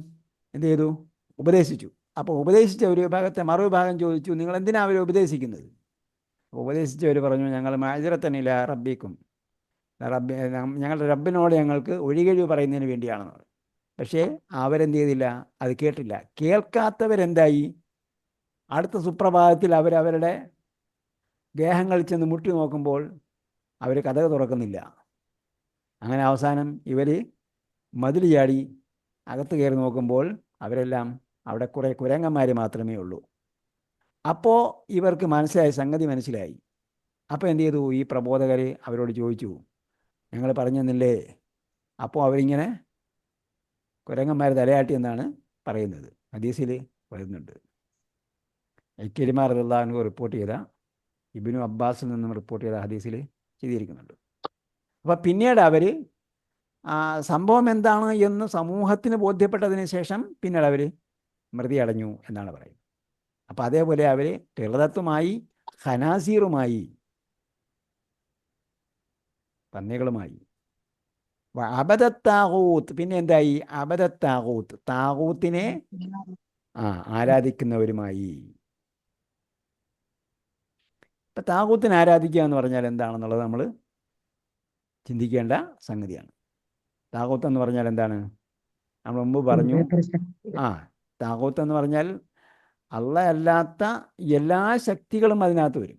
എന്ത് ചെയ്തു? ഉപദേശിച്ചു. അപ്പോൾ ഉപദേശിച്ച ഒരു വിഭാഗത്തെ മറുവിഭാഗം ചോദിച്ചു, നിങ്ങൾ എന്തിനാണ് അവരെ ഉപദേശിക്കുന്നത്? ഉപദേശിച്ചവർ പറഞ്ഞു, ഞങ്ങൾ മാജിറത്തനില്ല റബ്ബിക്കും, ഞങ്ങളുടെ റബ്ബിനോട് ഞങ്ങൾക്ക് ഒഴികഴിവ് പറയുന്നതിന് വേണ്ടിയാണെന്ന് പറഞ്ഞു. പക്ഷേ അവരെന്ത് ചെയ്തില്ല, അത് കേട്ടില്ല. കേൾക്കാത്തവരെന്തായി, അടുത്ത സുപ്രഭാതത്തിൽ അവരവരുടെ ഗേഹങ്ങളിൽ ചെന്ന് മുട്ടി നോക്കുമ്പോൾ അവർ കഥക് തുറക്കുന്നില്ല. അങ്ങനെ അവസാനം ഇവർ മതിൽ ചാടി അകത്ത് കയറി നോക്കുമ്പോൾ അവരെല്ലാം അവിടെ കുറേ കുരങ്ങന്മാർ മാത്രമേ ഉള്ളൂ. അപ്പോൾ ഇവർക്ക് സംഗതി മനസ്സിലായി. അപ്പോൾ എന്ത് ചെയ്തു? ഈ പ്രബോധകർ അവരോട് ചോദിച്ചു, ഞങ്ങൾ പറഞ്ഞെന്നില്ലേ? അപ്പോൾ അവരിങ്ങനെ കുരങ്ങന്മാർ തലയാട്ടി എന്നാണ് പറയുന്നത്, ഹദീസിൽ വരുന്നുണ്ട്. ഇക്രിമ റളിയല്ലാഹു അൻഹു റിപ്പോർട്ട് ചെയ്ത, ഇബ്നു അബ്ബാസിൽ നിന്നും റിപ്പോർട്ട് ചെയ്ത ഹദീസിൽ ചെയ്തിരിക്കുന്നുണ്ട്. അപ്പോൾ പിന്നീട് അവർ സംഭവം എന്താണ് എന്ന് സമൂഹത്തിന് ബോധ്യപ്പെട്ടതിന് ശേഷം പിന്നീട് അവർ മൃതി അടഞ്ഞു എന്നാണ് പറയുന്നത്. അപ്പോൾ അതേപോലെ അവർ ഖിറദത്തുമായി ഖനാസീറുമായി പന്നികളുമായി അബദത്താകൂത്ത്, പിന്നെ എന്തായി? അബദത്താകൂത്ത്, താകൂത്തിനെ ആരാധിക്കുന്നവരുമായി. ഇപ്പം താകൂത്തിനെ ആരാധിക്കുക എന്ന് പറഞ്ഞാൽ എന്താണെന്നുള്ളത് നമ്മൾ ചിന്തിക്കേണ്ട സംഗതിയാണ്. താകൂത്ത് എന്ന് പറഞ്ഞാൽ എന്താണ്? നമ്മൾ മുമ്പ് പറഞ്ഞു, താകൂത്ത് എന്ന് പറഞ്ഞാൽ അല്ലാഹ് അല്ലാത്ത എല്ലാ ശക്തികളും അതിനകത്ത് വരും.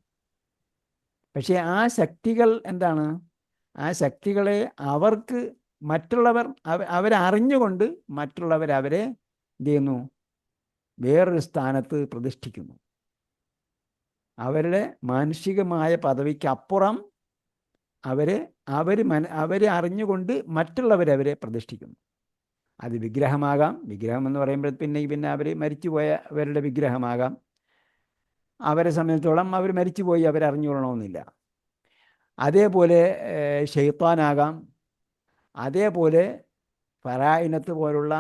പക്ഷേ ആ ശക്തികൾ എന്താണ്? ആ ശക്തികളെ അവർക്ക് മറ്റുള്ളവർ അവരറിഞ്ഞുകൊണ്ട് മറ്റുള്ളവർ അവരെ എന്ത് ചെയ്യുന്നു? വേറൊരു സ്ഥാനത്ത് പ്രതിഷ്ഠിക്കുന്നു. അവരുടെ മാനുഷികമായ പദവിക്കപ്പുറം അവരെ അറിഞ്ഞുകൊണ്ട് മറ്റുള്ളവരവരെ പ്രതിഷ്ഠിക്കുന്നു. അത് വിഗ്രഹമാകാം. വിഗ്രഹം എന്ന് പറയുമ്പോൾ പിന്നെ അവർ മരിച്ചുപോയവരുടെ വിഗ്രഹമാകാം. അവരെ സംബന്ധിച്ചോളം അവർ മരിച്ചുപോയി, അവരറിഞ്ഞുകൊള്ളണമെന്നില്ല. അതേപോലെ ശൈത്താനാകാം. അതേപോലെ ഫറായിനത്ത് പോലുള്ള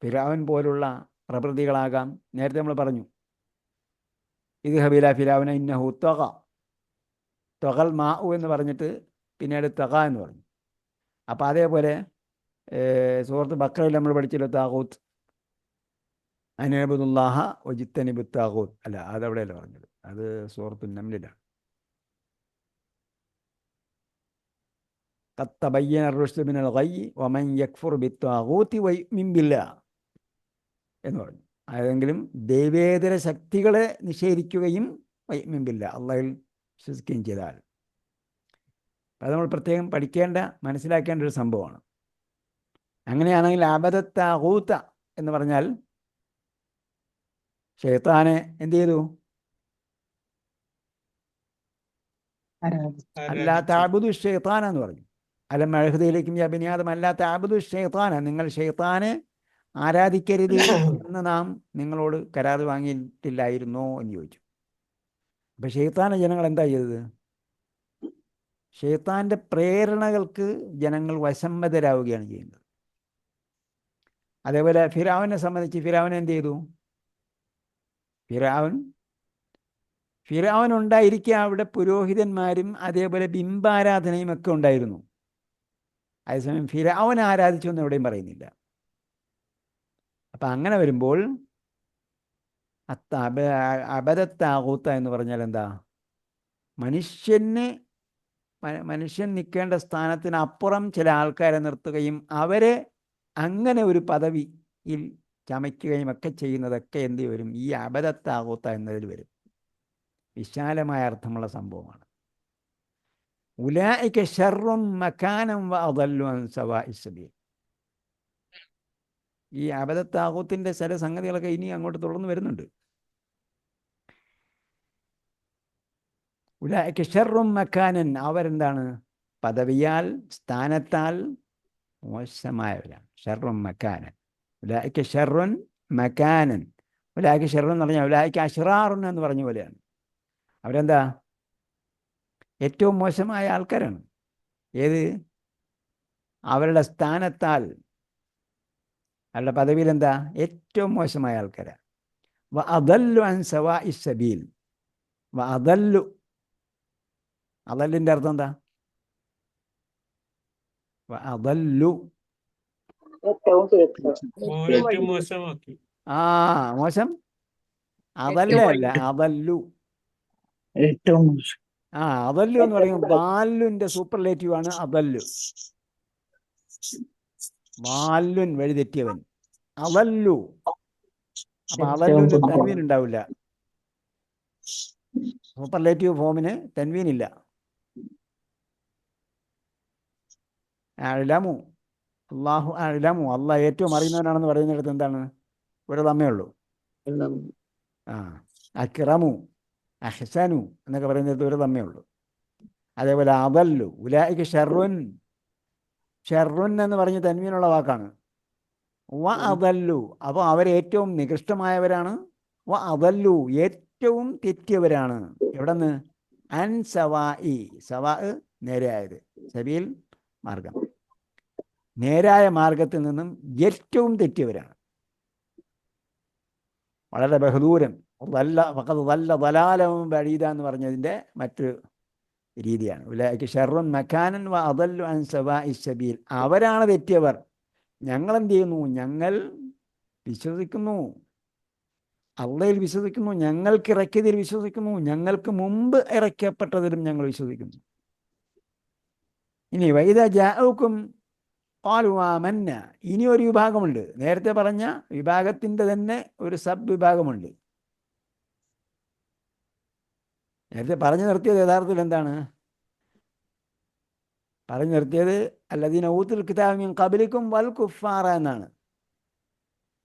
ഫിറഔൻ പോലുള്ള പ്രകൃതികളാകാം. നേരത്തെ നമ്മൾ പറഞ്ഞു, ഇത് ഹബീല ഫിറഔന ഇന്നഹു ത്വഗ, ത്വഗൽ മാഉ എന്ന് പറഞ്ഞിട്ട് പിന്നീട് തഗ എന്ന് പറഞ്ഞു. അപ്പോൾ അതേപോലെ സൂറത്ത് ബഖറയിൽ നമ്മൾ പഠിച്ചല്ലോ, താഗൂത്ത് അനഅ്ബുദുല്ലാഹ വജിത്തനിബു താഗൂത്ത്, അല്ല അതവിടെയല്ല പറഞ്ഞത്, അത് സൂറത്തുൻ നംലിലാണ്. ഖദ് തബയ്യന റുശ്ദു മിനൽ ഗയ്യ് വമൻ യക്ഫുർ ബിത്താഗൂത്തി വയുമിൻ ബില്ലാഹ് എന്ന് പറഞ്ഞു. ആരെങ്കിലും ദൈവേതര ശക്തികളെ നിഷേധിക്കുകയും വയുമിൻ ബില്ലാഹ്, അള്ളാഹിൽ വിശ്വസിക്കുകയും ചെയ്താൽ. അത് നമ്മൾ പ്രത്യേകം മനസ്സിലാക്കേണ്ട ഒരു സംഭവമാണ്. അങ്ങനെയാണെങ്കിൽ അബദത്താകൂത്ത എന്ന് പറഞ്ഞാൽ ശൈത്താനെ എന്ത് ചെയ്തു? അല്ലാ തഅബുദു ശൈത്താന എന്ന് പറഞ്ഞു. അലം അഅ്ഹദിലേക്കും യാ ബനി ആദം അല്ലാ തഅബുദു ശൈത്താന, നിങ്ങൾ ശൈത്താനെ ആരാധിക്കരുത് എന്ന് നാം നിങ്ങളോട് കരാർ വാങ്ങിയിട്ടില്ലായിരുന്നോ എന്ന് ചോദിച്ചു. അപ്പം ശൈത്താനെ ജനങ്ങൾ എന്താ ചെയ്തത്? ശൈത്താൻ്റെ പ്രേരണകൾക്ക് ജനങ്ങൾ വശംവദരാവുകയാണ് ചെയ്യുന്നത്. അതേപോലെ ഫിറഔനെ സംബന്ധിച്ച് ഫിറഔൻ എന്ത് ചെയ്തു? ഫിറഔൻ ഉണ്ടായിരിക്കുക അവിടെ പുരോഹിതന്മാരും അതേപോലെ ബിംബാരാധനയും ഒക്കെ ഉണ്ടായിരുന്നു. അതേസമയം ഫിർഔൻ ആരാധിച്ചു എന്ന് എവിടെയും പറയുന്നില്ല. അപ്പം അങ്ങനെ വരുമ്പോൾ അബദത്താകൂത്ത എന്ന് പറഞ്ഞാൽ എന്താ? മനുഷ്യൻ നിൽക്കേണ്ട സ്ഥാനത്തിനപ്പുറം ചില ആൾക്കാരെ നിർത്തുകയും അവരെ അങ്ങനെ ഒരു പദവിയിൽ ചമയ്ക്കുകയും ഒക്കെ ചെയ്യുന്നതൊക്കെ എന്ത് വരും? ഈ അബദത്താകൂത്ത എന്നതിൽ വരും. വിശാലമായ അർത്ഥമുള്ള സംഭവമാണ്. ഉലൈക ശർറും മകാനം വഅദല്ലു അൻ സവാഇസ് സബീൽ. ഈ അബദത്താകൂത്തിൻ്റെ ചില സംഗതികളൊക്കെ ഇനി അങ്ങോട്ട് തുടർന്ന് വരുന്നുണ്ട്. ഉലൈക ശർറും മകാനൻ, അവരെന്താണ്? പദവിയാൽ, സ്ഥാനത്താൽ മോശമായവരാണ്. ഷർറും മക്കാനൻ. ഉലൈക ഷർറുൻ മക്കാനൻ. ഉലൈക ഷർറുൻ എന്ന് പറഞ്ഞാൽ ഉലൈക അശ്റാറുൻ എന്ന് പറഞ്ഞ പോലെയാണ്. അവരെന്താ? ഏറ്റവും മോശമായ ആൾക്കാരാണ്. ഏത്? അവരുടെ സ്ഥാനത്താൽ, അവരുടെ പദവിയിൽ എന്താ? ഏറ്റവും മോശമായ ആൾക്കാരാണ്. വ അദല്ലു അൻ സവാഇസ് സബീൽ. വ അദല്ലു, അദല്ലിൻ്റെ അർത്ഥം എന്താ? വ അദല്ലു, ഏറ്റവും കേട്ടത് ഏറ്റവും മോശമാക്കി. മോശം. അതല്ല, അതല്ലു. ഏറ്റവും അതല്ലു എന്ന് പറയുമ്പോൾ ബാലുവിന്റെ സൂപ്പർലേറ്റീവ് ആണ് അതല്ലു. ബാലുൻ, വഴിതെറ്റിയവൻ. അതല്ലു. അപ്പൊ അതല്ലുവിന് തൻവീൻ ഉണ്ടാവില്ല. സൂപ്പർലേറ്റീവ് ഫോമിന് തൻവീൻ ഇല്ല. അഅ്ലമു, അല്ലാഹു അഅ്ലമു, അള്ളാഹ് ഏറ്റവും അറിയുന്നവനാണെന്ന് പറയുന്നിടത്ത് എന്താണ്? ഒരു തമ്മേ ഉള്ളൂ. അക്റമു, അഹ്സനു എന്നൊക്കെ പറയുന്നിടത്ത് ഒരു തമ്മേ ഉള്ളൂ. അതേപോലെ അദല്ലു, ഉലൈക ഷർറുൻ. ഷർറുൻ എന്ന് പറഞ്ഞ് തൻവീനുള്ള വാക്കാണ്. വ അദല്ലു, അപ്പോൾ അവരേറ്റവും നികൃഷ്ടമായവരാണ്. വ അദല്ലു, ഏറ്റവും തെറ്റിയവരാണ്. എവിടെ നിന്ന്? അൻ സവാഇ. സവാ നേരെയായത്, സബീൽ മാർഗം. നേരായ മാർഗത്തിൽ നിന്നും ഏറ്റവും തെറ്റിയവരാണ്. വളരെ ബഹദൂരം. ദലാലവും ബഈദ എന്ന് പറഞ്ഞതിൻ്റെ മറ്റൊരു രീതിയാണ്. ഉലൈക ശർറുൻ മക്കാനൻ വ അദല്ലു അൻ സവാഇസ് സബീൽ. അവരാണ് തെറ്റിയവർ. ഞങ്ങൾ എന്ത് ചെയ്യുന്നു? ഞങ്ങൾ വിശ്വസിക്കുന്നു, അള്ളയിൽ വിശ്വസിക്കുന്നു, ഞങ്ങൾക്ക് ഇറക്കിയതിൽ വിശ്വസിക്കുന്നു, ഞങ്ങൾക്ക് മുമ്പ് ഇറക്കപ്പെട്ടതിലും ഞങ്ങൾ വിശ്വസിക്കുന്നു. ഇനി വൈദ ജാഉക്കും ഖാലു ആമന്ന, ഇനി ഒരു വിഭാഗമുണ്ട്. നേരത്തെ പറഞ്ഞ വിഭാഗത്തിൻ്റെ തന്നെ ഒരു സബ് വിഭാഗമുണ്ട്. നേരത്തെ പറഞ്ഞു നിർത്തിയത് യഥാർത്ഥത്തിൽ എന്താണ് പറഞ്ഞു നിർത്തിയത്? അല്ലദീന ഊത്തുൽ കിതാബ മിൻ ഖബ്ലിക്കും വൽ കുഫാറ എന്നാണ്.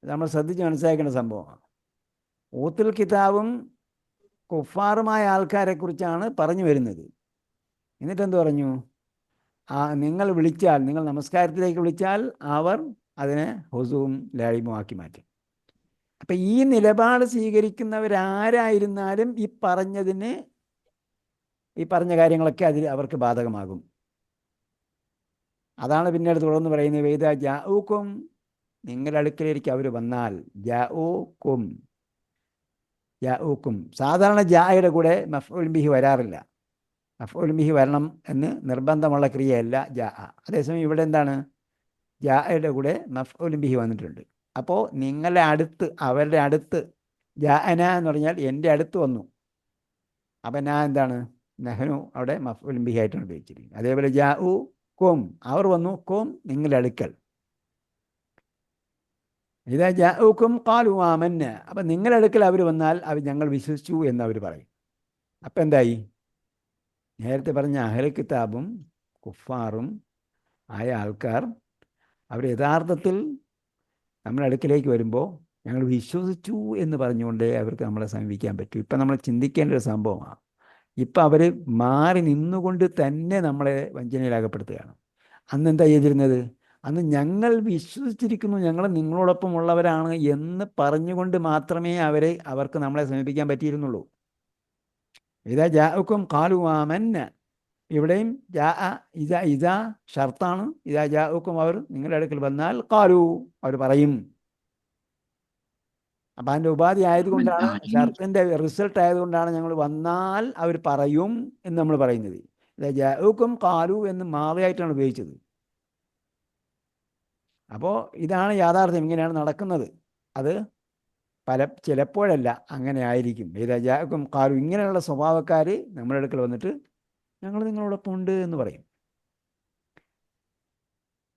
നമ്മൾ ശ്രദ്ധിച്ച് മനസ്സിലാക്കേണ്ട സംഭവമാണ്. ഊത്തുൽ കിതാബും കുഫാറുമായ ആൾക്കാരെ കുറിച്ചാണ് പറഞ്ഞു വരുന്നത്. എന്നിട്ടെന്ത് പറഞ്ഞു? നിങ്ങൾ വിളിച്ചാൽ, നിങ്ങൾ നമസ്കാരത്തിലേക്ക് വിളിച്ചാൽ അവർ അതിനെ ഹുസുവും ലാളിമുമാക്കി മാറ്റും. അപ്പം ഈ നിലപാട് സ്വീകരിക്കുന്നവരാരായിരുന്നാലും ഈ പറഞ്ഞ കാര്യങ്ങളൊക്കെ അതിൽ അവർക്ക് ബാധകമാകും. അതാണ് പിന്നീട് തുടർന്ന് പറയുന്നത്, വൈദാ ജാഊക്കും, നിങ്ങളുടെ അടുക്കലേക്ക് അവർ വന്നാൽ. ജാഊക്കും, സാധാരണ ജായുടെ കൂടെ മഫ്ഊൽ ബിഹി വരാറില്ല. മഫ്ഊൽ ബിഹി വരണം എന്ന് നിർബന്ധമുള്ള ക്രിയയല്ല ജാ. അതേസമയം ഇവിടെ എന്താണ്? ജായുടെ കൂടെ മഫ്ഊൽ ബിഹി വന്നിട്ടുണ്ട്. അപ്പോൾ നിങ്ങളുടെ അടുത്ത്, അവരുടെ അടുത്ത്, ജാഅന എന്ന് പറഞ്ഞാൽ എൻ്റെ അടുത്ത് വന്നു. അപ്പം ഞാൻ എന്താണ്? നഹ്നു അവിടെ മഫ്ഊൽ ബിഹി ആയിട്ടാണ് ഉപയോഗിച്ചിരിക്കുന്നത്. അതേപോലെ ജാഉ കും, അവർ വന്നു. കും, നിങ്ങളുടെ അടുക്കൽ. ഇതാ ജാഉക്കും ഖാലു ആമന്ന, അപ്പം നിങ്ങളുടെ അടുക്കൽ അവർ വന്നാൽ ഞങ്ങൾ വിശ്വസിച്ചു എന്ന് അവർ പറയും. അപ്പം എന്തായി? നേരത്തെ പറഞ്ഞ അഹ്ലു കിതാബും കുഫാറും ആയ ആൾക്കാർ അവർ യഥാർത്ഥത്തിൽ നമ്മുടെ അടുക്കിലേക്ക് വരുമ്പോൾ ഞങ്ങൾ വിശ്വസിച്ചു എന്ന് പറഞ്ഞുകൊണ്ടേ അവർക്ക് നമ്മളെ സമീപിക്കാൻ പറ്റൂ. ഇപ്പം നമ്മൾ ചിന്തിക്കേണ്ട ഒരു സംഭവമാണ്. ഇപ്പം അവർ മാറി നിന്നുകൊണ്ട് തന്നെ നമ്മളെ വഞ്ചനയിലകപ്പെടുത്തുകയാണ്. അന്ന് എന്താ ചെയ്തിരുന്നത്? അന്ന് ഞങ്ങൾ വിശ്വസിച്ചിരിക്കുന്നു, ഞങ്ങൾ നിങ്ങളോടൊപ്പം ഉള്ളവരാണ് എന്ന് പറഞ്ഞുകൊണ്ട് മാത്രമേ അവർക്ക് നമ്മളെ സമീപിക്കാൻ പറ്റിയിരുന്നുള്ളൂ. ഇതാ ജാഉക്കും ഖാലു ആമന്ന, ഇവിടെയും ഇതാ ഷർത്താണ്. ഇതാ ജാഉക്കും, അവർ നിങ്ങളുടെ അടുക്കൽ വന്നാൽ ഖാലു, അവർ പറയും. അപ്പം അതിൻ്റെ ഉപാധി ആയതുകൊണ്ടാണ്, ഷർത്തിൻ്റെ റിസൾട്ട് ആയതുകൊണ്ടാണ് ഞങ്ങൾ വന്നാൽ അവർ പറയും എന്ന് നമ്മൾ പറയുന്നത്. ഇതാ ജാഉക്കും ഖാലു എന്ന് മാറിയായിട്ടാണ് ഉപയോഗിച്ചത്. അപ്പോൾ ഇതാണ് യാഥാർത്ഥ്യം, ഇങ്ങനെയാണ് നടക്കുന്നത്. അത് ചിലപ്പോഴല്ല അങ്ങനെ ആയിരിക്കും. ഏതാക്കും കാലു ഇങ്ങനെയുള്ള സ്വഭാവക്കാർ നമ്മുടെ അടുക്കൽ വന്നിട്ട് ഞങ്ങൾ നിങ്ങളോടൊപ്പം ഉണ്ട് എന്ന് പറയും.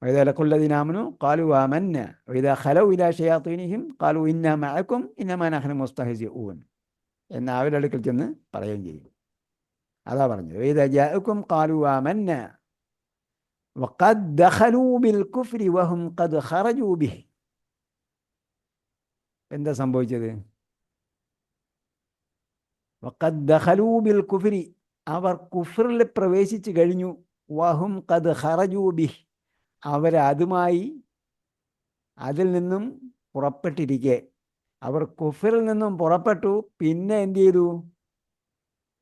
وإذا لقوا الذين آمنوا قالوا آمنا وإذا خلوا إلى شياطينهم قالوا إنا معكم إنما نحن مستهزئون എന്ന് അവരുടെ അടുക്കൽ ചെന്ന് പറയുകയും ചെയ്യും. അതാ പറഞ്ഞത് وإذا جاءكم قالوا آمنا وقد دخلوا بالكفر وهم قد خرجوا به. എന്താ സംഭവിച്ചത്? وقد دخلوا بالكفر, അവർ കുഫറിൽ പ്രവേശിച്ചു കഴിഞ്ഞു. വഹും ഖദ് ഖറജൂ ബിഹ്, അവരതുമായി അതിൽ നിന്നും പുറപ്പെട്ടിരിക്കെ. അവർ കുഫറിൽ നിന്നും പുറപ്പെട്ടു, പിന്നെ എന്ത് ചെയ്തു?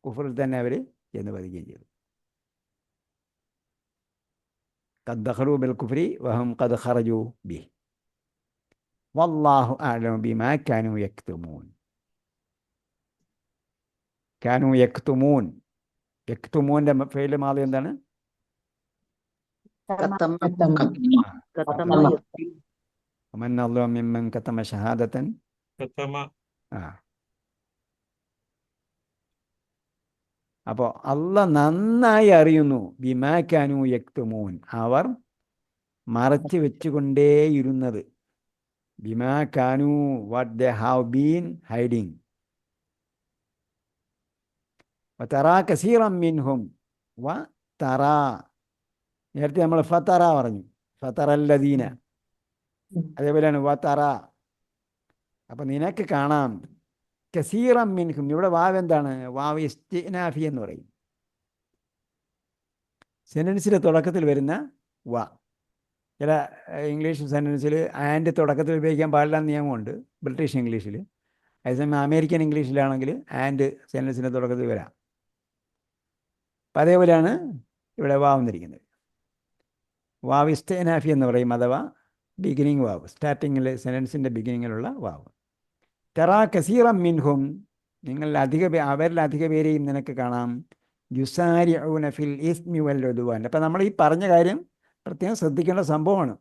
കുഫറിൽ തന്നെ അവർ ചെന്ന് പതിക്കുകയും ചെയ്തു. ഖദ് ദഖലൂ ബിൽ കുഫ്രി വഹും ഖദ് ഖറജൂ ബിഹി വല്ലാഹു അഅലമു ബിമാ കാനൂ യക്തുമൂൻ. കാനൂ യക്തുമൂൻ, യക്തുമൂൻ്റെ ഫെയിൽ മാദി എന്താണ്? വമൻ അദ്ലമു മിമ്മൻ കതമ ഷഹാദതൻ. അപ്പോൾ അള്ളാഹ് നന്നായി അറിയുന്നു ബിമാ കാനൂ യക്തുമൂൻ, അവർ മറച്ചു വെച്ചുകൊണ്ടേയിരുന്നത്. ബിമാ കാനൂ, what they have been hiding. വതറാ കസീറൻ മിൻഹും, വതറാ, നേരത്തെ നമ്മൾ ഫതറ പറഞ്ഞു, ഫതറല്ലദീന, അതേപോലെയാണ് വതറ. അപ്പം നിനക്ക് കാണാം കസീറൻ മിൻഹും, ഇവിടെ വാവ് എന്താണ്? വാവ് ഇസ്തിനാഫി എന്ന് പറയും. സെന്റൻസിൻ്റെ തുടക്കത്തിൽ വരുന്ന വ. ചില ഇംഗ്ലീഷ് സെൻറ്റൻസിൽ ആൻഡ് തുടക്കത്തിൽ ഉപയോഗിക്കാൻ പാടില്ല നിയമമുണ്ട് ബ്രിട്ടീഷ് ഇംഗ്ലീഷിൽ. അതേസമയം അമേരിക്കൻ ഇംഗ്ലീഷിലാണെങ്കിൽ ആൻഡ് സെൻറ്റൻസിൻ്റെ തുടക്കത്തിൽ വരാം. അപ്പം അതേപോലെയാണ് ഇവിടെ വാവ് വന്നിരിക്കുന്നത്. വാവ് ഇസ്തിനാഫി എന്ന് പറയും, അഥവാ ബിഗിനിങ് വാവ്, സ്റ്റാർട്ടിങ്ങിൽ സെൻറ്റൻസിൻ്റെ ബിഗിനിങ്ങിലുള്ള വാവ്. തറാ കസീറൻ മിൻഹും, അവരിൽ അധിക പേരെയും നിനക്ക് കാണാം. യുസാരിഊന ഫിൽ ഇസ്മി വൽ ഉദ്വാൻ. അപ്പം നമ്മൾ ഈ പറഞ്ഞ കാര്യം പ്രത്യേകം ശ്രദ്ധിക്കേണ്ട സംഭവമാണ്.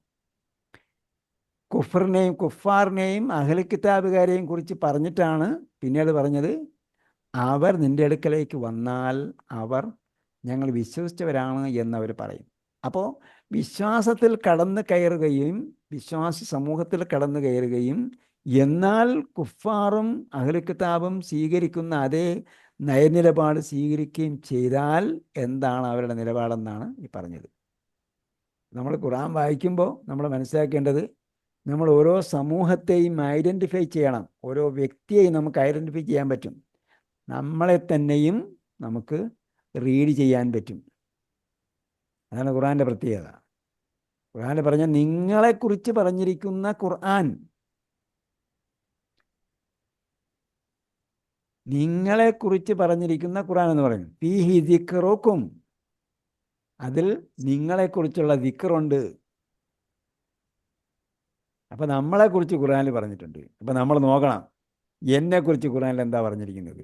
കുഫാറിനെയും അഹ്ലു കിതാബുകാരെയും കുറിച്ച് പറഞ്ഞിട്ടാണ് പിന്നീട് പറഞ്ഞത്, അവർ നിൻ്റെ അടുക്കലേക്ക് വന്നാൽ അവർ ഞങ്ങൾ വിശ്വസിച്ചവരാണ് എന്നവർ പറയും. അപ്പോൾ വിശ്വാസത്തിൽ കടന്നു കയറുകയും വിശ്വാസി സമൂഹത്തിൽ കടന്നു കയറുകയും എന്നാൽ കുഫാറും അഹ്ലു കിതാബും സ്വീകരിക്കുന്ന അതേ നയനിലപാട് സ്വീകരിക്കുകയും ചെയ്താൽ എന്താണ് അവരുടെ നിലപാടെന്നാണ് ഈ പറഞ്ഞത്. നമ്മൾ ഖുർആൻ വായിക്കുമ്പോൾ നമ്മൾ മനസ്സിലാക്കേണ്ടത്, നമ്മൾ ഓരോ സമൂഹത്തെയും ഐഡൻറ്റിഫൈ ചെയ്യണം. ഓരോ വ്യക്തിയെയും നമുക്ക് ഐഡൻറ്റിഫൈ ചെയ്യാൻ പറ്റും. നമ്മളെ തന്നെയും നമുക്ക് റീഡ് ചെയ്യാൻ പറ്റും. അതാണ് ഖുർആൻ്റെ പ്രത്യേകത. ഖുർആനിൽ പറഞ്ഞ നിങ്ങളെക്കുറിച്ച് പറഞ്ഞിരിക്കുന്ന ഖുർആൻ, നിങ്ങളെക്കുറിച്ച് പറഞ്ഞിരിക്കുന്ന ഖുർആൻ എന്ന് പറയും. ഫീഹി ദിക്റുക്കും, അതിൽ നിങ്ങളെക്കുറിച്ചുള്ള ദിക്റുണ്ട്. അപ്പം നമ്മളെക്കുറിച്ച് ഖുർആനിൽ പറഞ്ഞിട്ടുണ്ട്. അപ്പം നമ്മൾ നോക്കണം, എന്നെക്കുറിച്ച് ഖുർആനിൽ എന്താ പറഞ്ഞിരിക്കുന്നത്?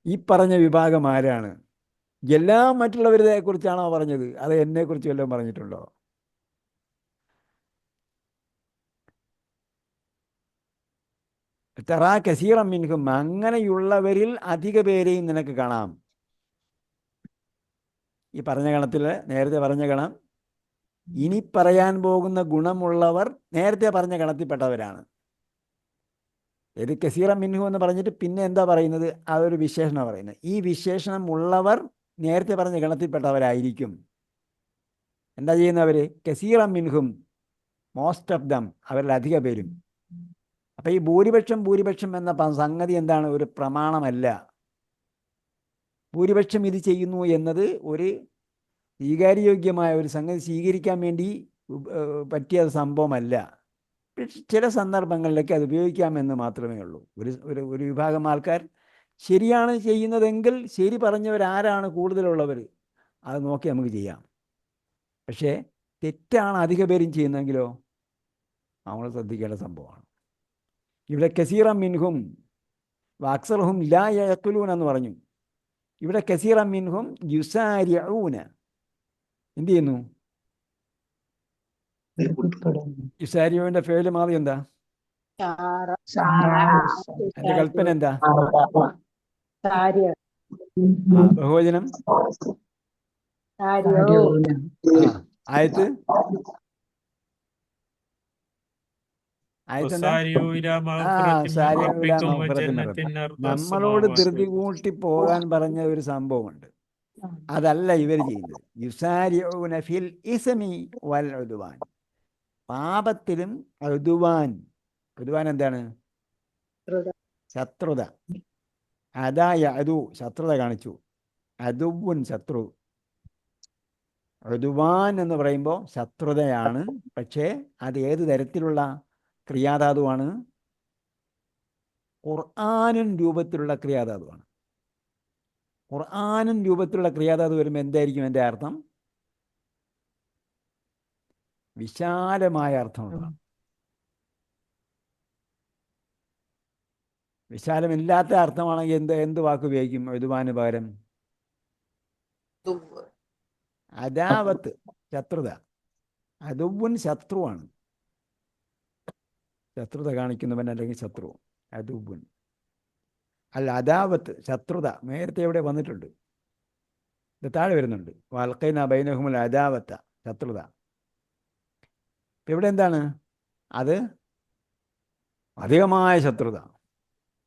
ഈ പറഞ്ഞ വിഭാഗം ആരാണ്? എല്ലാം മറ്റുള്ളവരെ കുറിച്ചാണോ പറഞ്ഞത്? അത് എന്നെക്കുറിച്ച് വല്ലതും പറഞ്ഞിട്ടുണ്ടോ? തറാ കസീറൻ മിൻഹും, അങ്ങനെയുള്ളവരിൽ അധിക പേരെയും നിനക്ക് കാണാം. ഈ പറഞ്ഞ ഗണത്തിൽ നേരത്തെ പറഞ്ഞ ഗണം, ഇനി പറയാൻ പോകുന്ന ഗുണമുള്ളവർ നേരത്തെ പറഞ്ഞ ഗണത്തിൽപ്പെട്ടവരാണ്. ഏത് കസീറൻ മിൻഹു എന്ന് പറഞ്ഞിട്ട് പിന്നെ എന്താ പറയുന്നത്? അതൊരു വിശേഷണം പറയുന്നത്. ഈ വിശേഷണം ഉള്ളവർ നേരത്തെ പറഞ്ഞ ഗണത്തിൽപ്പെട്ടവരായിരിക്കും. എന്താ ചെയ്യുന്നവർ? കസീറൻ മിൻഹും, മോസ്റ്റ് ഓഫ് ദം, അവരിൽ അധിക പേരും. അപ്പം ഈ ഭൂരിപക്ഷം എന്ന സംഗതി എന്താണ്? ഒരു പ്രമാണമല്ല. ഭൂരിപക്ഷം ഇത് ചെയ്യുന്നു എന്നത് ഒരു സ്വീകാര്യയോഗ്യമായ ഒരു സംഗതി സ്വീകരിക്കാൻ വേണ്ടി പറ്റിയ സംഭവമല്ല. ചില സന്ദർഭങ്ങളിലേക്ക് അത് ഉപയോഗിക്കാമെന്ന് മാത്രമേ ഉള്ളൂ. ഒരു വിഭാഗം ആൾക്കാർ ശരിയാണ് ചെയ്യുന്നതെങ്കിൽ ശരി പറഞ്ഞവരാരാണ് കൂടുതലുള്ളവർ അത് നോക്കി നമുക്ക് ചെയ്യാം. പക്ഷേ തെറ്റാണ് അധിക പേരും ചെയ്യുന്നതെങ്കിലോ നമ്മൾ ശ്രദ്ധിക്കേണ്ട സംഭവമാണ്. ഇവിടെ കസീറൻ മിൻഹും വഅക്സറുഹും ലാ യഅഖിലൂന എന്ന് പറഞ്ഞു. ഇവിടെ കസീറൻ മിൻഹും യുസാരിഊന, എന്ത് ചെയ്യുന്നു? യുസാരിയോന്റെ ഫേല് മാറി എന്താ? അതിന്റെ കൽപ്പന എന്താ? ബഹുവചനം ആയത്ത് ആയത്തെന്താ? നമ്മളോട് ധൃതി കൂട്ടി പോകാൻ പറഞ്ഞ ഒരു സംഭവമുണ്ട്. അതല്ല ഇവർ ചെയ്യുന്നത്. യുസാരിഊന ഫിൽ ഇസ്മി വൽ ഉദ്വാൻ. പാപത്തിലും ഉദ്വാൻ. ഉദ്വാൻ എന്താണ്? ശത്രുത. അതായ അതു ശത്രുത കാണിച്ചു. അതുവുൻ ശത്രു. ഉദ്വാൻ എന്ന് പറയുമ്പോൾ ശത്രുതയാണ്. പക്ഷേ അത് ഏത് തരത്തിലുള്ള ക്രിയാധാതുവാണ്? ഖുർആനും രൂപത്തിലുള്ള ക്രിയാധാതുവാണ്. ഖുർആനും രൂപത്തിലുള്ള ക്രിയാധാതു വരുമ്പോൾ എന്തായിരിക്കും എൻ്റെ അർത്ഥം? വിശാലമായ അർത്ഥമുള്ളതാണ്. വിശാലമില്ലാത്ത അർത്ഥമാണെങ്കിൽ എന്ത് വാക്ക് ഉപയോഗിക്കും ഉദ്വാന് പകരം? അദാവത്ത്, ശത്രുത. അതുവുൻ ശത്രുവാണ്. ശത്രുത കാണിക്കുന്നവൻ അല്ലെങ്കിൽ ശത്രു. അതുവുൻ അല്ല അദാവത്ത്, ശത്രുത. നേരത്തെ എവിടെ വന്നിട്ടുണ്ട്? ഇത് താഴെ വരുന്നുണ്ട്. വൽഖൈന ബൈനഹുമുൽ അദാവത്ത, ശത്രുത. ഇപ്പം ഇവിടെ എന്താണ്? അത് അധികമായ ശത്രുത,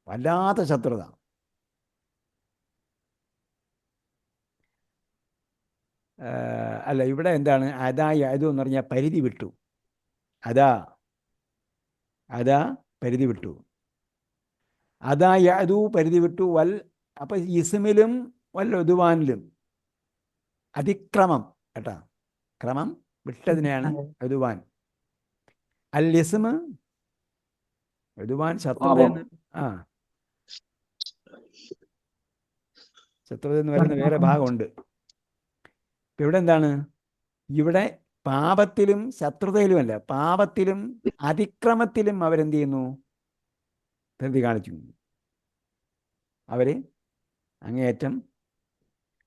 വല്ലാത്ത ശത്രുത. അല്ല, ഇവിടെ എന്താണ്? അതായി അതു എന്ന് പറഞ്ഞാൽ പരിധി വിട്ടു. അതാ പരിധി വിട്ടു. അതായി അതു പരിധി വിട്ടു. വൽ അപ്പം ഇസ്മിലും വൽ ഉദ്വാനിലും അതിക്രമം കേട്ടാ. ക്രമം വിട്ടതിനെയാണ് ഉദ്വാൻ. അൽ ഇസ്മ് ഉദ്വാൻ ശത്രുതയെന്ന്. ശത്രുത എന്ന് പറയുന്ന വേറെ ഭാഗമുണ്ട്. ഇവിടെ എന്താണ്? ഇവിടെ പാപത്തിലും ശത്രുതയിലുമല്ല, പാപത്തിലും അതിക്രമത്തിലും അവരെന്ത് ചെയ്യുന്നു? ധൃതി കാണിച്ചു. അവർ അങ്ങേയറ്റം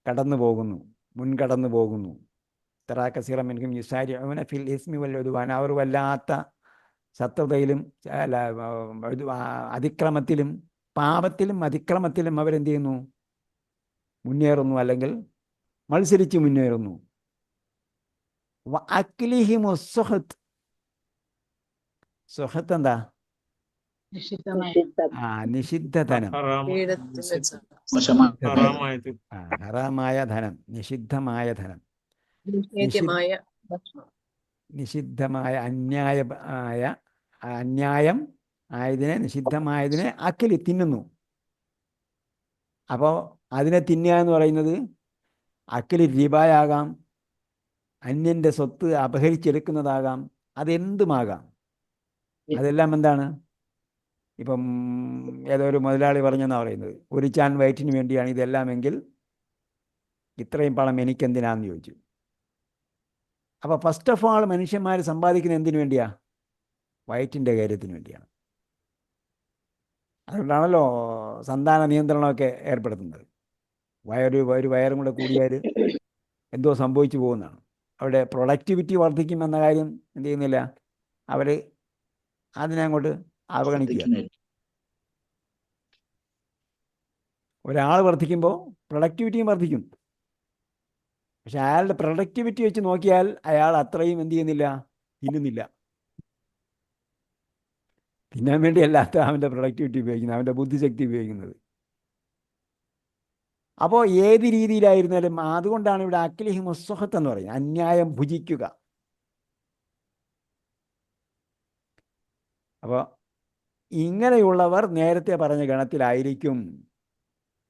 കടന്നു പോകുന്നു, മുൻകടന്നു പോകുന്നു. തറാക്കസീറമെനിക്കും യുസാരി അവനെ ഫിൽ ഇസ്മി വല്ല ഉദ്വാൻ. അവർ വല്ലാത്ത ശത്രുതയിലും അതിക്രമത്തിലും, പാപത്തിലും അതിക്രമത്തിലും അവരെന്ത് ചെയ്യുന്നു? മുന്നേറുന്നു, അല്ലെങ്കിൽ മത്സരിച്ച് മുന്നേറുന്നു. അക്ലിഹിമു സുഹത്ത്. സുഹത്ത് എന്താ? നിഷിദ്ധധനം, ഹറാമായ ധനം, നിഷിദ്ധമായ ധനം, നിഷിദ്ധമായ അന്യായം ആയതിനെ, നിഷിദ്ധമായതിനെ അക്കലി തിന്നുന്നു. അപ്പോൾ അതിനെ തിന്നുക എന്ന് പറയുന്നത് അക്കലി റിബായാകാം, അന്യൻ്റെ സ്വത്ത് അപഹരിച്ചെടുക്കുന്നതാകാം, അതെന്തുമാകാം. അതെല്ലാം എന്താണ്? ഇപ്പം ഏതോ ഒരു മുതലാളി പറഞ്ഞെന്നാണ് പറയുന്നത്, ഒരു ചാൻ വയറ്റിന് വേണ്ടിയാണ് ഇതെല്ലാമെങ്കിൽ ഇത്രയും പണം എനിക്കെന്തിനാന്ന് ചോദിച്ചു. അപ്പോൾ ഫസ്റ്റ് ഓഫ് ആൾ മനുഷ്യന്മാർ സമ്പാദിക്കുന്നത് എന്തിനു വേണ്ടിയാ? വയറ്റിൻ്റെ കാര്യത്തിന് വേണ്ടിയാണ്. അതുകൊണ്ടാണല്ലോ സന്താന നിയന്ത്രണമൊക്കെ ഏർപ്പെടുത്തുന്നത്. ഒരു വയറും കൂടെ കൂടിയാൽ എന്തോ സംഭവിച്ചു പോകുന്നതാണ്. അവിടെ പ്രൊഡക്ടിവിറ്റി വർദ്ധിക്കുമെന്ന കാര്യം എന്ത് ചെയ്യുന്നില്ല, അവർ അതിനെ അങ്ങോട്ട് അവഗണിക്കുക. ഒരാൾ വർദ്ധിക്കുമ്പോൾ പ്രൊഡക്ടിവിറ്റിയും വർദ്ധിക്കും. പക്ഷെ അയാളുടെ പ്രൊഡക്ടിവിറ്റി വെച്ച് നോക്കിയാൽ അയാൾ അത്രയും എന്ത് ചെയ്യുന്നില്ല, തിന്നുന്നില്ല. തിന്നാൻ വേണ്ടിയല്ലാത്ത അവൻ്റെ പ്രൊഡക്ടിവിറ്റി ഉപയോഗിക്കുന്നത്, അവൻ്റെ ബുദ്ധിശക്തി ഉപയോഗിക്കുന്നത്. അപ്പോൾ ഏത് രീതിയിലായിരുന്നാലും, അതുകൊണ്ടാണ് ഇവിടെ അക്ലിഹി മുസ്വഹത്ത് എന്ന് പറയുന്നത്, അന്യായം ഭുജിക്കുക. അപ്പോൾ ഇങ്ങനെയുള്ളവർ നേരത്തെ പറഞ്ഞ ഗണത്തിലായിരിക്കും.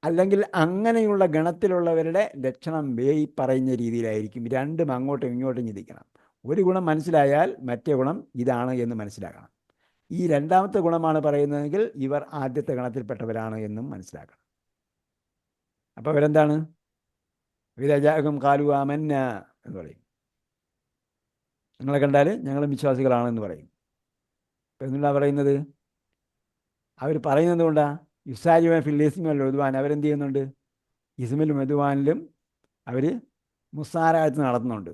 അല്ലെങ്കിൽ അങ്ങനെയുള്ള ഗണത്തിലുള്ളവരുടെ ലക്ഷണം ഈ പറയുന്ന രീതിയിലായിരിക്കും. രണ്ടും അങ്ങോട്ടും ഇങ്ങോട്ടും ചിന്തിക്കണം. ഒരു ഗുണം മനസ്സിലായാൽ മറ്റേ ഗുണം ഇതാണ് എന്ന് മനസ്സിലാക്കണം. ഈ രണ്ടാമത്തെ ഗുണമാണ് പറയുന്നതെങ്കിൽ ഇവർ ആദ്യത്തെ ഗണത്തിൽപ്പെട്ടവരാണ് എന്നും മനസ്സിലാക്കണം. അപ്പോൾ ഇവരെന്താണ്? വിദജാകും കാലു ആമന്ന എന്ന് പറയും. നിങ്ങളെ കണ്ടാൽ ഞങ്ങളും വിശ്വാസികളാണെന്ന് പറയും. ഇപ്പം എന്നുള്ള പറയുന്നത്? അവർ പറയുന്നത് കൊണ്ടാണ് യുസാരിവൻ ഫിൽ ഇസ്മിൽ ഉദ്വാൻ. അവരെന്ത് ചെയ്യുന്നുണ്ട്? ഇസ്മിലും ഉദ്വാനിലും അവർ മുസാരാത്ത് നടത്തുന്നുണ്ട്.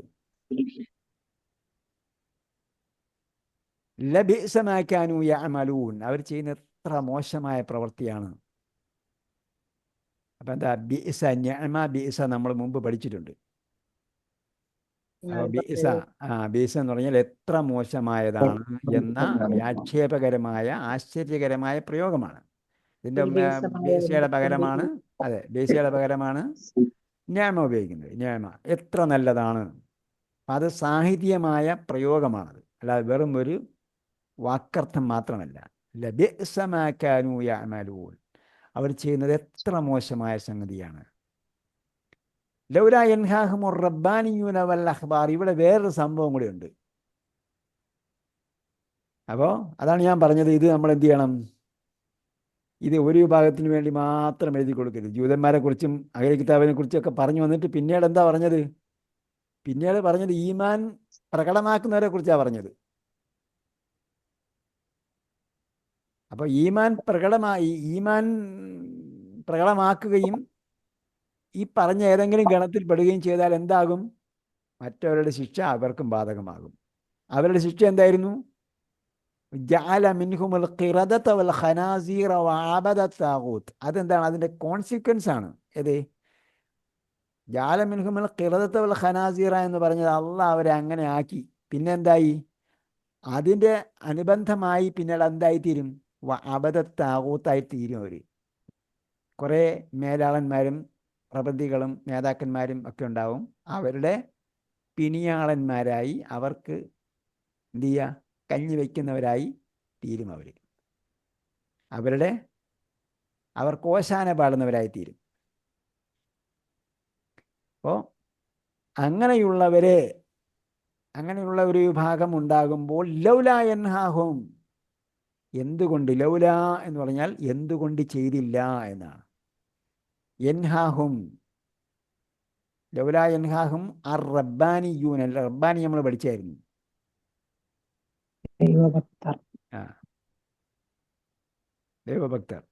ലബിഅസ മാ കാനൂ യഅമലൂൻ, അവർ ചെയ്യുന്ന എത്ര മോശമായ പ്രവൃത്തിയാണ്. അപ്പം എന്താ ബിഇസ, നിഅമ ബിഇസ നമ്മൾ മുമ്പ് പഠിച്ചിട്ടുണ്ട്. അപ്പോൾ ബിഇസ, ബിഇസ എന്ന് പറഞ്ഞാൽ എത്ര മോശമായതാണ് എന്ന ആക്ഷേപകരമായ ആശ്ചര്യകരമായ പ്രയോഗമാണ്. ഇതിൻ്റെ ബിഇസയുടെ പകരമാണ്, അതെ, ബിഇസയുടെ പകരമാണ് നിഅമ ഉപയോഗിക്കുന്നത്. നിഅമ എത്ര നല്ലതാണ്. അപ്പം അത് സാഹിത്യമായ പ്രയോഗമാണത്, അല്ലാതെ വെറും ഒരു വാക്കർത്ഥം മാത്രമല്ല. ലബിഅസ മാ കാനൂ യഅമലൂൻ, അവർ ചെയ്യുന്നത് എത്ര മോശമായ സംഗതിയാണ്. ലൗലാ യൻഹാഹുമുർ റബ്ബാനിയൂന വൽ അഖ്ബാർ, ഇവിടെ വേറൊരു സംഭവം കൂടി ഉണ്ട്. അപ്പോൾ അതാണ് ഞാൻ പറഞ്ഞത്, ഇത് നമ്മൾ എന്ത് ചെയ്യണം, ഇത് ഒരു വിഭാഗത്തിന് വേണ്ടി മാത്രം എഴുതി കൊടുക്കരുത്. ജൂതന്മാരെ കുറിച്ചും അഹ്ലു കിതാബിനെ കുറിച്ചൊക്കെ പറഞ്ഞു വന്നിട്ട് പിന്നീട് എന്താ പറഞ്ഞത്? പിന്നീട് പറഞ്ഞത് ഈമാൻ പ്രകടമാക്കുന്നവരെ കുറിച്ചാണ് പറഞ്ഞത്. അപ്പോൾ ഈമാൻ പ്രകടമാക്കുകയും ഈ പറഞ്ഞ ഏതെങ്കിലും ഗണത്തിൽ പെടുകയും ചെയ്താൽ എന്താകും? മറ്റവരുടെ ശിക്ഷ അവർക്കും ബാധകമാകും. അവരുടെ ശിക്ഷ എന്തായിരുന്നു? ജഅല മിൻഹുമുൽ ഖിറദത വൽ ഖനാസീറ വഅബദ താഗൂത്ത്. അതെന്താണ്? അതിൻ്റെ കോൺസിക്വൻസ് ആണ്. ഏത്? ജഅല മിൻഹുമുൽ ഖിറദത വൽ ഖനാസീറ എന്ന് പറഞ്ഞത് അള്ളാഹ് അവരെ അങ്ങനെ ആക്കി. പിന്നെ എന്തായി? അതിൻ്റെ അനുബന്ധമായി പിന്നീട് എന്തായിത്തീരും? വഅബദ താഗൂത്തായി തീരും. അവർ കുറേ മേലാളന്മാരും പ്രബന്ധികളും നേതാക്കന്മാരും ഒക്കെ ഉണ്ടാവും. അവരുടെ പിണിയാളന്മാരായി, അവർക്ക് എന്ത് ചെയ്യുക, കഞ്ഞി വയ്ക്കുന്നവരായി തീരും. അവർ കോശാന പാടുന്നവരായി തീരും. അപ്പോൾ അങ്ങനെയുള്ള ഒരു വിഭാഗം ഉണ്ടാകുമ്പോൾ ലൗലാ യൻഹാഹും, എന്തുകൊണ്ട്? ലൗലാ എന്ന് പറഞ്ഞാൽ എന്തുകൊണ്ട് ചെയ്തില്ല എന്നാണ്. യൻഹാഹും, ലൗലാ യൻഹാഹും അർ റബ്ബാനിയൂൻ. റബ്ബാനി നമ്മൾ പഠിച്ചായിരുന്നു. ദൈവഭക്തർ.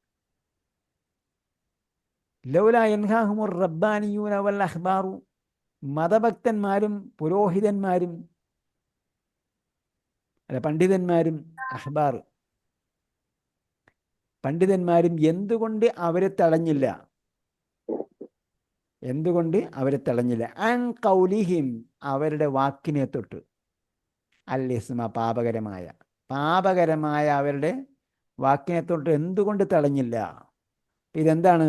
ലൗലാ യൻഹാഹുമുർ റബ്ബാനിയൂന വൽ അഖ്ബാറു, മതഭക്തന്മാരും പുരോഹിതന്മാരും, അല്ല പണ്ഡിതന്മാരും, അഖ്ബാർ പണ്ഡിതന്മാരും എന്തുകൊണ്ട് അവരെ തടഞ്ഞില്ല? അൻ ഖൗലിഹിം, അവരുടെ വാക്കിനെ തൊട്ട്, അൽ ഇസ്മ, പാപകരമായ അവരുടെ വാക്കിനെ തൊട്ട് എന്തുകൊണ്ട് തടഞ്ഞില്ല? ഇതെന്താണ്?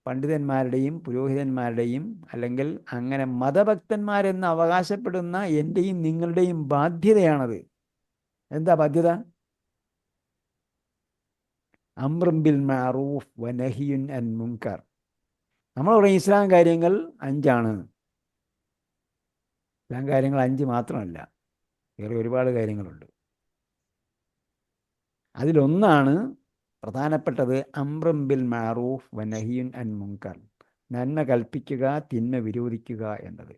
പണ്ഡിതന്മാരുടെയും പുരോഹിതന്മാരുടെയും, അല്ലെങ്കിൽ അങ്ങനെ മതഭക്തന്മാരെന്ന് അവകാശപ്പെടുന്ന എൻ്റെയും നിങ്ങളുടെയും ബാധ്യതയാണത്. എന്താ ബാധ്യത? അംറും ബിൽ മഅറൂഫ് വ നഹിയുൻ അൻ മുൻകർ. നമ്മൾ പറയും ഇസ്ലാം കാര്യങ്ങൾ 5ആണ്. ഇസ്ലാം കാര്യങ്ങൾ 5 മാത്രമല്ല, വേറെ ഒരുപാട് കാര്യങ്ങളുണ്ട്. അതിലൊന്നാണ് പ്രധാനപ്പെട്ടത് അംറും ബിൽ മഅറൂഫ് വ നഹിയുൻ അൻ മുൻകർ, നന്മ കൽപ്പിക്കുക, തിന്മ വിരോധിക്കുക എന്നത്.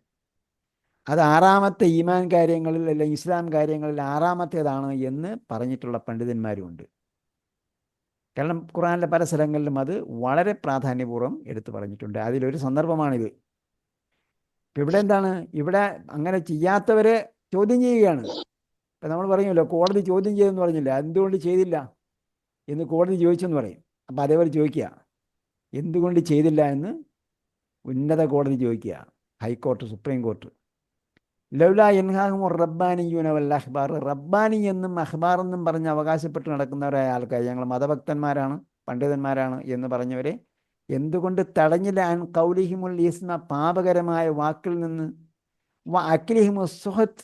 അത് 6ാമത്തെ ഈമാൻ കാര്യങ്ങളിൽ, അല്ലെങ്കിൽ ഇസ്ലാം കാര്യങ്ങളിൽ 6ാമത്തേതാണ് എന്ന് പറഞ്ഞിട്ടുള്ള പണ്ഡിതന്മാരുമുണ്ട്. കാരണം ഖുർആനിലെ പല സ്ഥലങ്ങളിലും അത് വളരെ പ്രാധാന്യപൂർവ്വം എടുത്തു പറഞ്ഞിട്ടുണ്ട്. അതിലൊരു സന്ദർഭമാണിത്. ഇപ്പം ഇവിടെ എന്താണ്? ഇവിടെ അങ്ങനെ ചെയ്യാത്തവരെ ചോദ്യം ചെയ്യുകയാണ്. ഇപ്പം നമ്മൾ പറയുമല്ലോ, കോടതി ചോദ്യം ചെയ്തെന്ന് പറഞ്ഞില്ല, എന്തുകൊണ്ട് ചെയ്തില്ല എന്ന് കോടതി ചോദിച്ചെന്ന് പറയും. അപ്പം അതേപോലെ ചോദിക്കുക, എന്തുകൊണ്ട് ചെയ്തില്ല എന്ന് ഉന്നത കോടതി ചോദിക്കുക, ഹൈക്കോർട്ട്, സുപ്രീം കോർട്ട്. ലൗലാ യൻഹാഹുമുർ റബ്ബാനിയൂന വൽ അഖ്ബാർ, റബ്ബാനി എന്നും അഖ്ബാർ എന്നും പറഞ്ഞ് അവകാശപ്പെട്ട് നടക്കുന്നവരായ ആൾക്കാർ, ഞങ്ങൾ മതഭക്തന്മാരാണ്, പണ്ഡിതന്മാരാണ് എന്ന് പറഞ്ഞവരെ എന്തുകൊണ്ട് തടഞ്ഞില്ല? അൻ ഖൗലിഹിമുൽ ഇസ്മ, പാപകരമായ വാക്കിൽ നിന്ന്, വ അക്ലിഹിമുസ് സുഹത്ത്,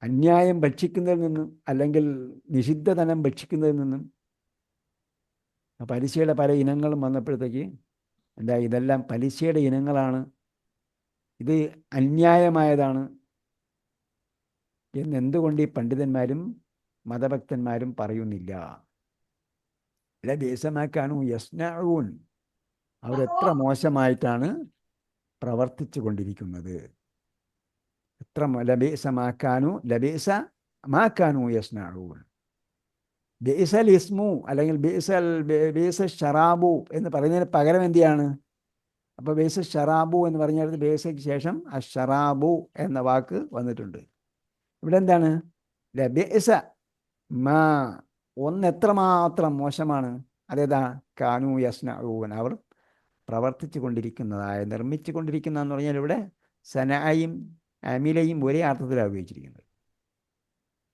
അന്യായം ഭക്ഷിക്കുന്നതിൽ നിന്നും, അല്ലെങ്കിൽ നിഷിദ്ധധനം ഭക്ഷിക്കുന്നതിൽ നിന്നും. പലിശയുടെ പല ഇനങ്ങളും വന്നപ്പോഴത്തേക്ക് എന്താ, ഇതെല്ലാം പലിശയുടെ ഇനങ്ങളാണ്, ഇത് അന്യായമായതാണ് എന്നെന്തുകൊണ്ട് ഈ പണ്ഡിതന്മാരും മതഭക്തന്മാരും പറയുന്നില്ല? ലബീസമാക്കാനു യസ്നഊൻ, അവരെത്ര മോശമായിട്ടാണ് പ്രവർത്തിച്ചു കൊണ്ടിരിക്കുന്നത്. എത്ര ലബീസ മാക്കാനു യസ്നഊൻ. ബിഇസൽ ഇസ്മു, അല്ലെങ്കിൽ ബിഇസ ഷറാബു എന്ന് പറയുന്നതിന് പകരം എന്തിയാണ്? അപ്പോൾ ബേസ് ഷറാബു എന്ന് പറഞ്ഞാൽ ബേസയ്ക്ക് ശേഷം അഷറാബു എന്ന വാക്ക് വന്നിട്ടുണ്ട്. ഇവിടെ എന്താണ്? ലബിഅസ മാ, ഒന്ന് എത്രമാത്രം മോശമാണ്. അതേതാ? കാനു യസ്നഊൻ, അവർ പ്രവർത്തിച്ചു കൊണ്ടിരിക്കുന്നതായ, നിർമ്മിച്ചു കൊണ്ടിരിക്കുന്ന എന്ന് പറഞ്ഞാൽ ഇവിടെ സനയും അമിലയും ഒരേ അർത്ഥത്തിലാണ് ഉപയോഗിച്ചിരിക്കുന്നത്.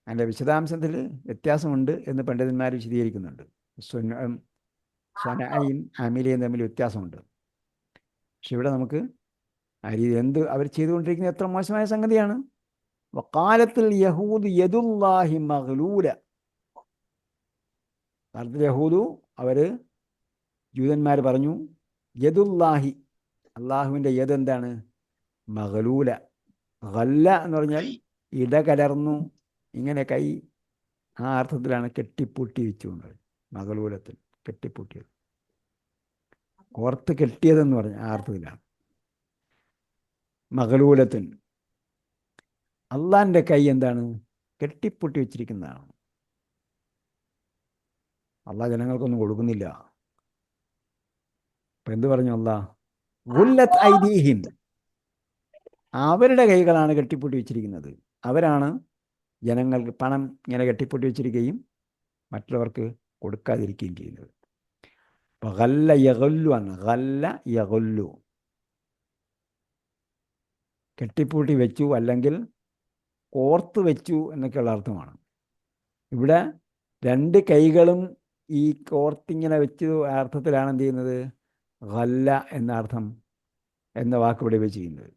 അതിൻ്റെ വിശദാംശത്തിൽ വ്യത്യാസമുണ്ട് എന്ന് പണ്ഡിതന്മാർ വിശദീകരിക്കുന്നുണ്ട്. സനയും അമിലയും തമ്മിൽ വ്യത്യാസമുണ്ട്. പക്ഷെ ഇവിടെ നമുക്ക് ആ രീതി എന്ത് അവർ ചെയ്തുകൊണ്ടിരിക്കുന്നത് എത്ര മോശമായ സംഗതിയാണ്. വക്കാലത്തിൽ യഹൂദ് യദുല്ലാഹി മഗ്ലൂല, കാലത്തിൽ യഹൂദു അവർ ജൂതന്മാർ പറഞ്ഞു യദുല്ലാഹി, അള്ളാഹുവിൻ്റെ യദ് എന്താണ്? മഗ്ലൂല. ഗല്ല എന്ന് പറഞ്ഞാൽ ഇടകലർന്നു, ഇങ്ങനെ കൈ, ആ അർത്ഥത്തിലാണ് കെട്ടിപ്പൂട്ടി വെച്ചുകൊണ്ട്. മഗ്ലൂലത്തിൽ കെട്ടിപ്പൂട്ടിയത്, കോർത്ത് കെട്ടിയതെന്ന് പറഞ്ഞ ആ അർത്ഥത്തിലാണ് മഗ്ലൂലത്തിൻ. അള്ളാഹിൻ്റെ കൈ എന്താണ്? കെട്ടിപ്പൂട്ടി വെച്ചിരിക്കുന്നതാണ്. അള്ളാഹ് ജനങ്ങൾക്കൊന്നും കൊടുക്കുന്നില്ല. അപ്പം എന്ത് പറഞ്ഞു അള്ളാഹ്? ഗുല്ലത്ത് ഐദീഹിം, അവരുടെ കൈകളാണ് കെട്ടിപ്പൂട്ടി വെച്ചിരിക്കുന്നത്. അവരാണ് ജനങ്ങൾക്ക് പണം ഇങ്ങനെ കെട്ടിപ്പൂട്ടി വെച്ചിരിക്കുകയും മറ്റുള്ളവർക്ക് കൊടുക്കാതിരിക്കുകയും ചെയ്യുന്നത്. അപ്പം ഗല്ല യഗല്ലു ആണ്. ഗല്ല യഗല്ലു, കെട്ടിപ്പൂട്ടി വെച്ചു അല്ലെങ്കിൽ കോർത്ത് വെച്ചു എന്നൊക്കെയുള്ള അർത്ഥമാണ്. ഇവിടെ രണ്ട് കൈകളും ഈ കോർത്തിങ്ങനെ വെച്ചു അർത്ഥത്തിലാണ് എന്ത് ചെയ്യുന്നത്? ഗല്ല എന്ന അർത്ഥം എന്ന വാക്ക് ഇവിടെ ചെയ്യുന്നത്.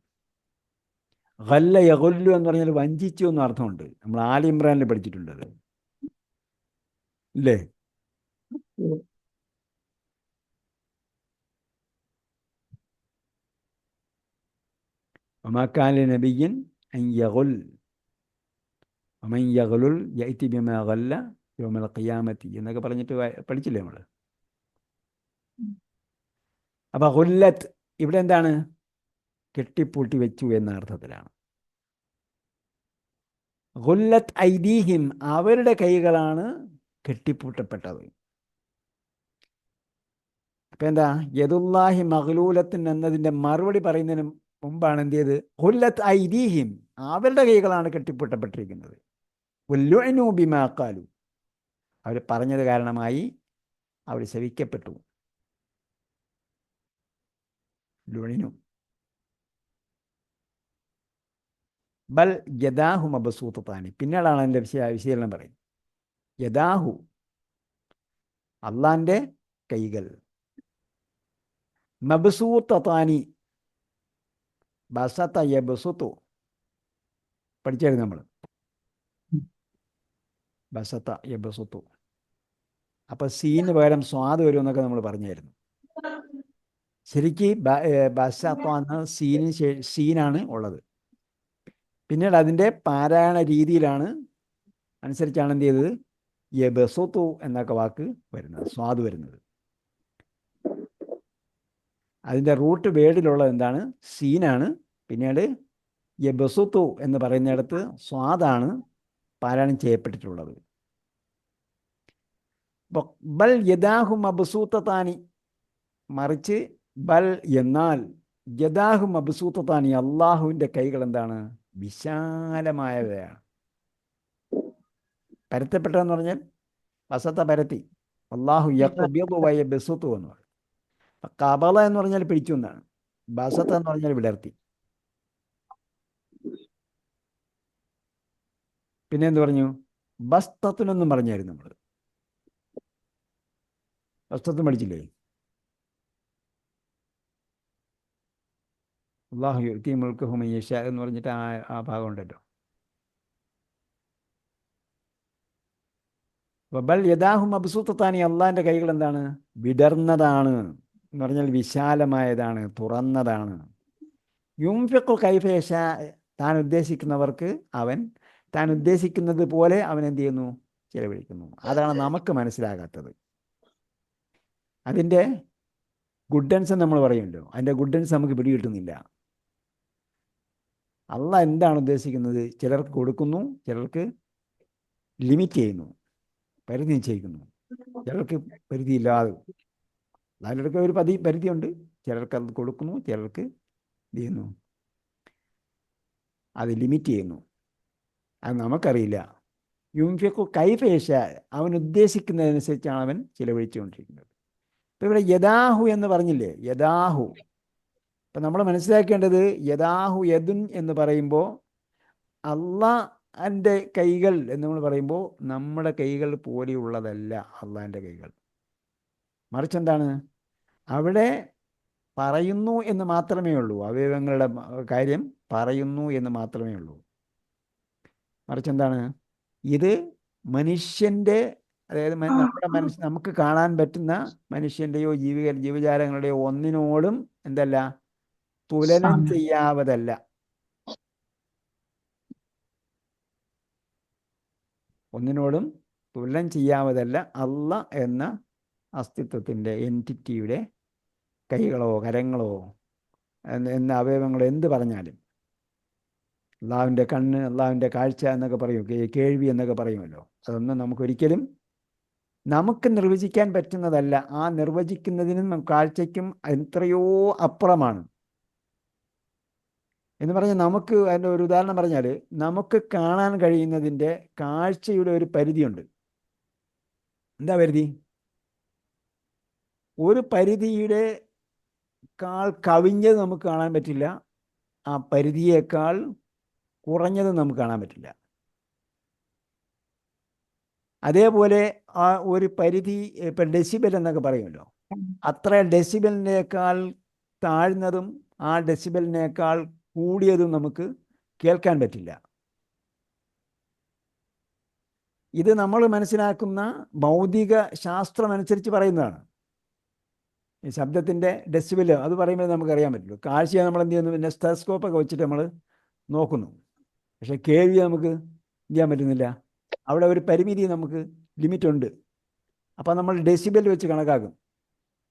ഗല്ല യഗുല്ലു എന്ന് പറഞ്ഞാൽ വഞ്ചിച്ചു എന്ന അർത്ഥമുണ്ട്. നമ്മൾ ആലി ഇമ്രാനിൽ പഠിച്ചിട്ടുണ്ട് അത്, ഇല്ലേ? വമാക്കാല നബിയ്യൻ അൻ യഗുൽ വമൻ യഗ്ലുൽ യഅതി ബിമാ ഗല്ല യൗമൽ ഖിയാമത്തി എന്നൊക്കെ പറഞ്ഞിട്ട് പഠിച്ചില്ലേ നമ്മൾ? അപ്പം ഗുല്ലത്ത് ഇവിടെ എന്താണ്? കെട്ടിപ്പൂട്ടി വെച്ചു എന്ന അർത്ഥത്തിലാണ്. ഗുല്ലത്ത് ഐദീഹിം, അവരുടെ കൈകളാണ് കെട്ടിപ്പൂട്ടപ്പെട്ടത്. അപ്പം എന്താ? യദുല്ലാഹി മഗ്ലൂലത്തിൻ എന്നതിൻ്റെ മറുപടി പറയുന്നതിന് മുമ്പാണ് എന്ത് ചെയ്ത്? ഗുല്ലത്ത് ഐദീഹിം, അവരുടെ കൈകളാണ് കെട്ടിപ്പൂട്ടപ്പെട്ടിരിക്കുന്നത്. വല്ലുഅ്നു ബിമാ ഖാലു, അവർ പറഞ്ഞത് കാരണമായി അവർ ശപിക്കപ്പെട്ടു. ലുഅ്നു. ബൽ യദാഹു മബ്സൂത്തത്താനി, പിന്നീടാണ് അതിൻ്റെ വിശദീകരണം പറയുന്നത്. യദാഹു, അള്ളാൻ്റെ കൈകൾ. മബ്സൂത്തത്താനി, ബസത യബ്സുതു പഠിച്ചായിരുന്നു നമ്മൾ. ബസത യബ്സുതു. അപ്പം സീന് പകരം സ്വാദ് വരുമെന്നൊക്കെ നമ്മൾ പറഞ്ഞായിരുന്നു. ശരിക്ക് ബസത എന്ന സീനാണ് ഉള്ളത്. പിന്നീട് അതിൻ്റെ പാരായണ രീതിയിലാണ് അനുസരിച്ചാണ് എന്ത് ചെയ്തത്? യബ്സുതു എന്നൊക്കെ വാക്ക് വരുന്നത്, സ്വാദ് വരുന്നത്. അതിൻ്റെ റൂട്ട് വേർഡിലുള്ളത് എന്താണ്? സീനാണ്. പിന്നീട് യബ്സുതു എന്ന് പറയുന്നിടത്ത് സ്വാദാണ് പാരായണം ചെയ്യപ്പെട്ടിട്ടുള്ളത്. ബൽ യദാഹു മബ്സൂത്തത്താനി, മറിച്ച് ബൽ എന്നാൽ യദാഹു മബ്സൂത്തത്താനി, അള്ളാഹുവിൻ്റെ കൈകൾ എന്താണ്? വിശാലമായവയാണ്. പരത്തപ്പെട്ടതെന്ന് പറഞ്ഞാൽ വസത്ത പരത്തി. അള്ളാഹു യഖ്ബിദു വ യബ്സുതു എന്ന് പറയും. കബള എന്ന് പറഞ്ഞാൽ പിടിച്ചു എന്നാണ്. ബസത്ത എന്ന് പറഞ്ഞാൽ വിടർത്തി. പിന്നെ എന്ത് പറഞ്ഞു? ബസ്തത്തിനൊന്നും പറഞ്ഞായിരുന്നു നമ്മൾ. ബസ്തത്തും പഠിച്ചില്ലേ? അള്ളാഹു യുഅ്തി മുൽക്കഹു മൻ യശാ എന്ന് പറഞ്ഞിട്ട് ആ ഭാഗം ഉണ്ടല്ലോ. ബൽ യദാഹു മബ്സൂത്തത്താനി, അള്ളാഹിൻ്റെ കൈകൾ എന്താണ്? വിടർന്നതാണ് എന്ന് പറഞ്ഞാൽ വിശാലമായതാണ്, തുറന്നതാണ്. യുംഫിഖു കൈഫ യശാ, താൻ ഉദ്ദേശിക്കുന്നവർക്ക് അവൻ താൻ ഉദ്ദേശിക്കുന്നത് പോലെ അവൻ എന്ത് ചെയ്യുന്നു? ചെലവഴിക്കുന്നു. അതാണ് നമുക്ക് മനസ്സിലാകാത്തത്. അതിൻ്റെ ഗുഡൻസ് നമ്മൾ പറയുമല്ലോ, അതിൻ്റെ ഗുഡൻസ് നമുക്ക് പിടികിട്ടുന്നില്ല. അള്ളാഹ് എന്താണ് ഉദ്ദേശിക്കുന്നത്? ചിലർക്ക് കൊടുക്കുന്നു, ചിലർക്ക് ലിമിറ്റ് ചെയ്യുന്നു, പരിധി നിശ്ചയിക്കുന്നു. ചിലർക്ക് പരിധിയില്ലാതെ, അതിലൊക്കെ ഒരു പരിധിയുണ്ട്. ചിലർക്ക് അത് കൊടുക്കുന്നു, ചിലർക്ക് എന്ത് ചെയ്യുന്നു? അത് ലിമിറ്റ് ചെയ്യുന്നു. അത് നമുക്കറിയില്ല. യുംഫിഖു കൈഫ യശാ, അവൻ ഉദ്ദേശിക്കുന്നതനുസരിച്ചാണ് അവൻ ചിലവഴിച്ചുകൊണ്ടിരിക്കുന്നത്. ഇപ്പം ഇവിടെ യദാഹു എന്ന് പറഞ്ഞില്ലേ, യദാഹു. ഇപ്പം നമ്മൾ മനസ്സിലാക്കേണ്ടത് യദാഹു യദുൻ എന്ന് പറയുമ്പോൾ അള്ളാൻ്റെ കൈകൾ എന്ന് നമ്മൾ പറയുമ്പോൾ നമ്മുടെ കൈകൾ പോലെയുള്ളതല്ല അള്ളാൻ്റെ കൈകൾ. മറിച്ച് എന്താണ്, അവിടെ പറയുന്നു എന്ന് മാത്രമേ ഉള്ളൂ, അവയവങ്ങളുടെ കാര്യം പറയുന്നു എന്ന് മാത്രമേ ഉള്ളൂ. മറിച്ച് എന്താണ്, ഇത് മനുഷ്യൻ്റെ, അതായത് നമ്മുടെ നമുക്ക് കാണാൻ പറ്റുന്ന മനുഷ്യൻ്റെയോ ജീവജാലങ്ങളുടെയോ ഒന്നിനോടും എന്തല്ല, തുലനം ചെയ്യാവതല്ല. ഒന്നിനോടും തുലനം ചെയ്യാവതല്ല അല്ല എന്ന അസ്തിത്വത്തിൻ്റെ എൻറ്റിറ്റിയുടെ കൈകളോ കരങ്ങളോ എന്ന അവയവങ്ങളോ എന്ത് പറഞ്ഞാലും. അള്ളാഹുവിൻ്റെ കണ്ണ്, അള്ളാഹുവിൻ്റെ കാഴ്ച എന്നൊക്കെ പറയും, കേൾവി എന്നൊക്കെ പറയുമല്ലോ. അതൊന്നും നമുക്കൊരിക്കലും നമുക്ക് നിർവചിക്കാൻ പറ്റുന്നതല്ല. ആ നിർവചിക്കുന്നതിനും കാഴ്ചയ്ക്കും എത്രയോ അപ്പുറമാണ്. എന്ന് പറഞ്ഞാൽ നമുക്ക് അതിൻ്റെ ഒരു ഉദാഹരണം പറഞ്ഞാൽ, നമുക്ക് കാണാൻ കഴിയുന്നതിൻ്റെ കാഴ്ചയുടെ ഒരു പരിധിയുണ്ട്. എന്താ പരിധി? ഒരു പരിധിയുടെ കവിഞ്ഞത് നമുക്ക് കാണാൻ പറ്റില്ല, ആ പരിധിയേക്കാൾ കുറഞ്ഞത് നമുക്ക് കാണാൻ പറ്റില്ല. അതേപോലെ ആ ഒരു പരിധി, ഇപ്പം ഡെസിബൽ എന്നൊക്കെ പറയുമല്ലോ, അത്ര ഡെസിബലിനേക്കാൾ താഴ്ന്നതും ആ ഡെസിബലിനേക്കാൾ കൂടിയതും നമുക്ക് കേൾക്കാൻ പറ്റില്ല. ഇത് നമ്മൾ മനസ്സിലാക്കുന്ന ഭൗതിക ശാസ്ത്രം അനുസരിച്ച് പറയുന്നതാണ്. ഈ ശബ്ദത്തിൻ്റെ ഡെസിബൽ അത് പറയുമ്പോൾ നമുക്കറിയാൻ പറ്റുള്ളൂ. കാഴ്ചയെ നമ്മൾ എന്ത് ചെയ്യുന്നു, പിന്നെ സ്റ്റെതസ്കോപ്പൊക്കെ വെച്ചിട്ട് നമ്മൾ നോക്കുന്നു. പക്ഷേ കേൾവി നമുക്ക് ചെയ്യാൻ പറ്റുന്നില്ല. അവിടെ ഒരു പരിമിതി, നമുക്ക് ലിമിറ്റുണ്ട്. അപ്പോൾ നമ്മൾ ഡെസിബൽ വെച്ച് കണക്കാക്കും.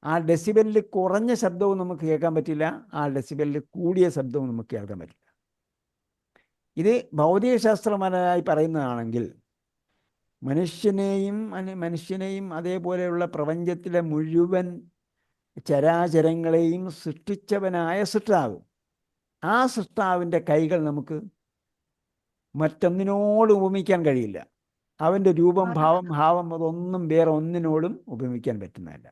ആ ഡെസിബലിൽ കുറഞ്ഞ ശബ്ദവും നമുക്ക് കേൾക്കാൻ പറ്റില്ല, ആ ഡെസിബലിൽ കൂടിയ ശബ്ദവും നമുക്ക് കേൾക്കാൻ പറ്റില്ല. ഇത് ഭൗതികശാസ്ത്രപരമായി പറയുന്നതാണെങ്കിൽ മനുഷ്യനെയും അതേപോലെയുള്ള പ്രപഞ്ചത്തിലെ മുഴുവൻ ചരാചരങ്ങളെയും സൃഷ്ടിച്ചവനായ സൃഷ്ടാവ്, ആ സൃഷ്ടാവിൻ്റെ കൈകൾ നമുക്ക് മറ്റൊന്നിനോടും ഉപമിക്കാൻ കഴിയില്ല. അവൻ്റെ രൂപം, ഭാവം അതൊന്നും വേറെ ഒന്നിനോടും ഉപമിക്കാൻ പറ്റുന്നതല്ല.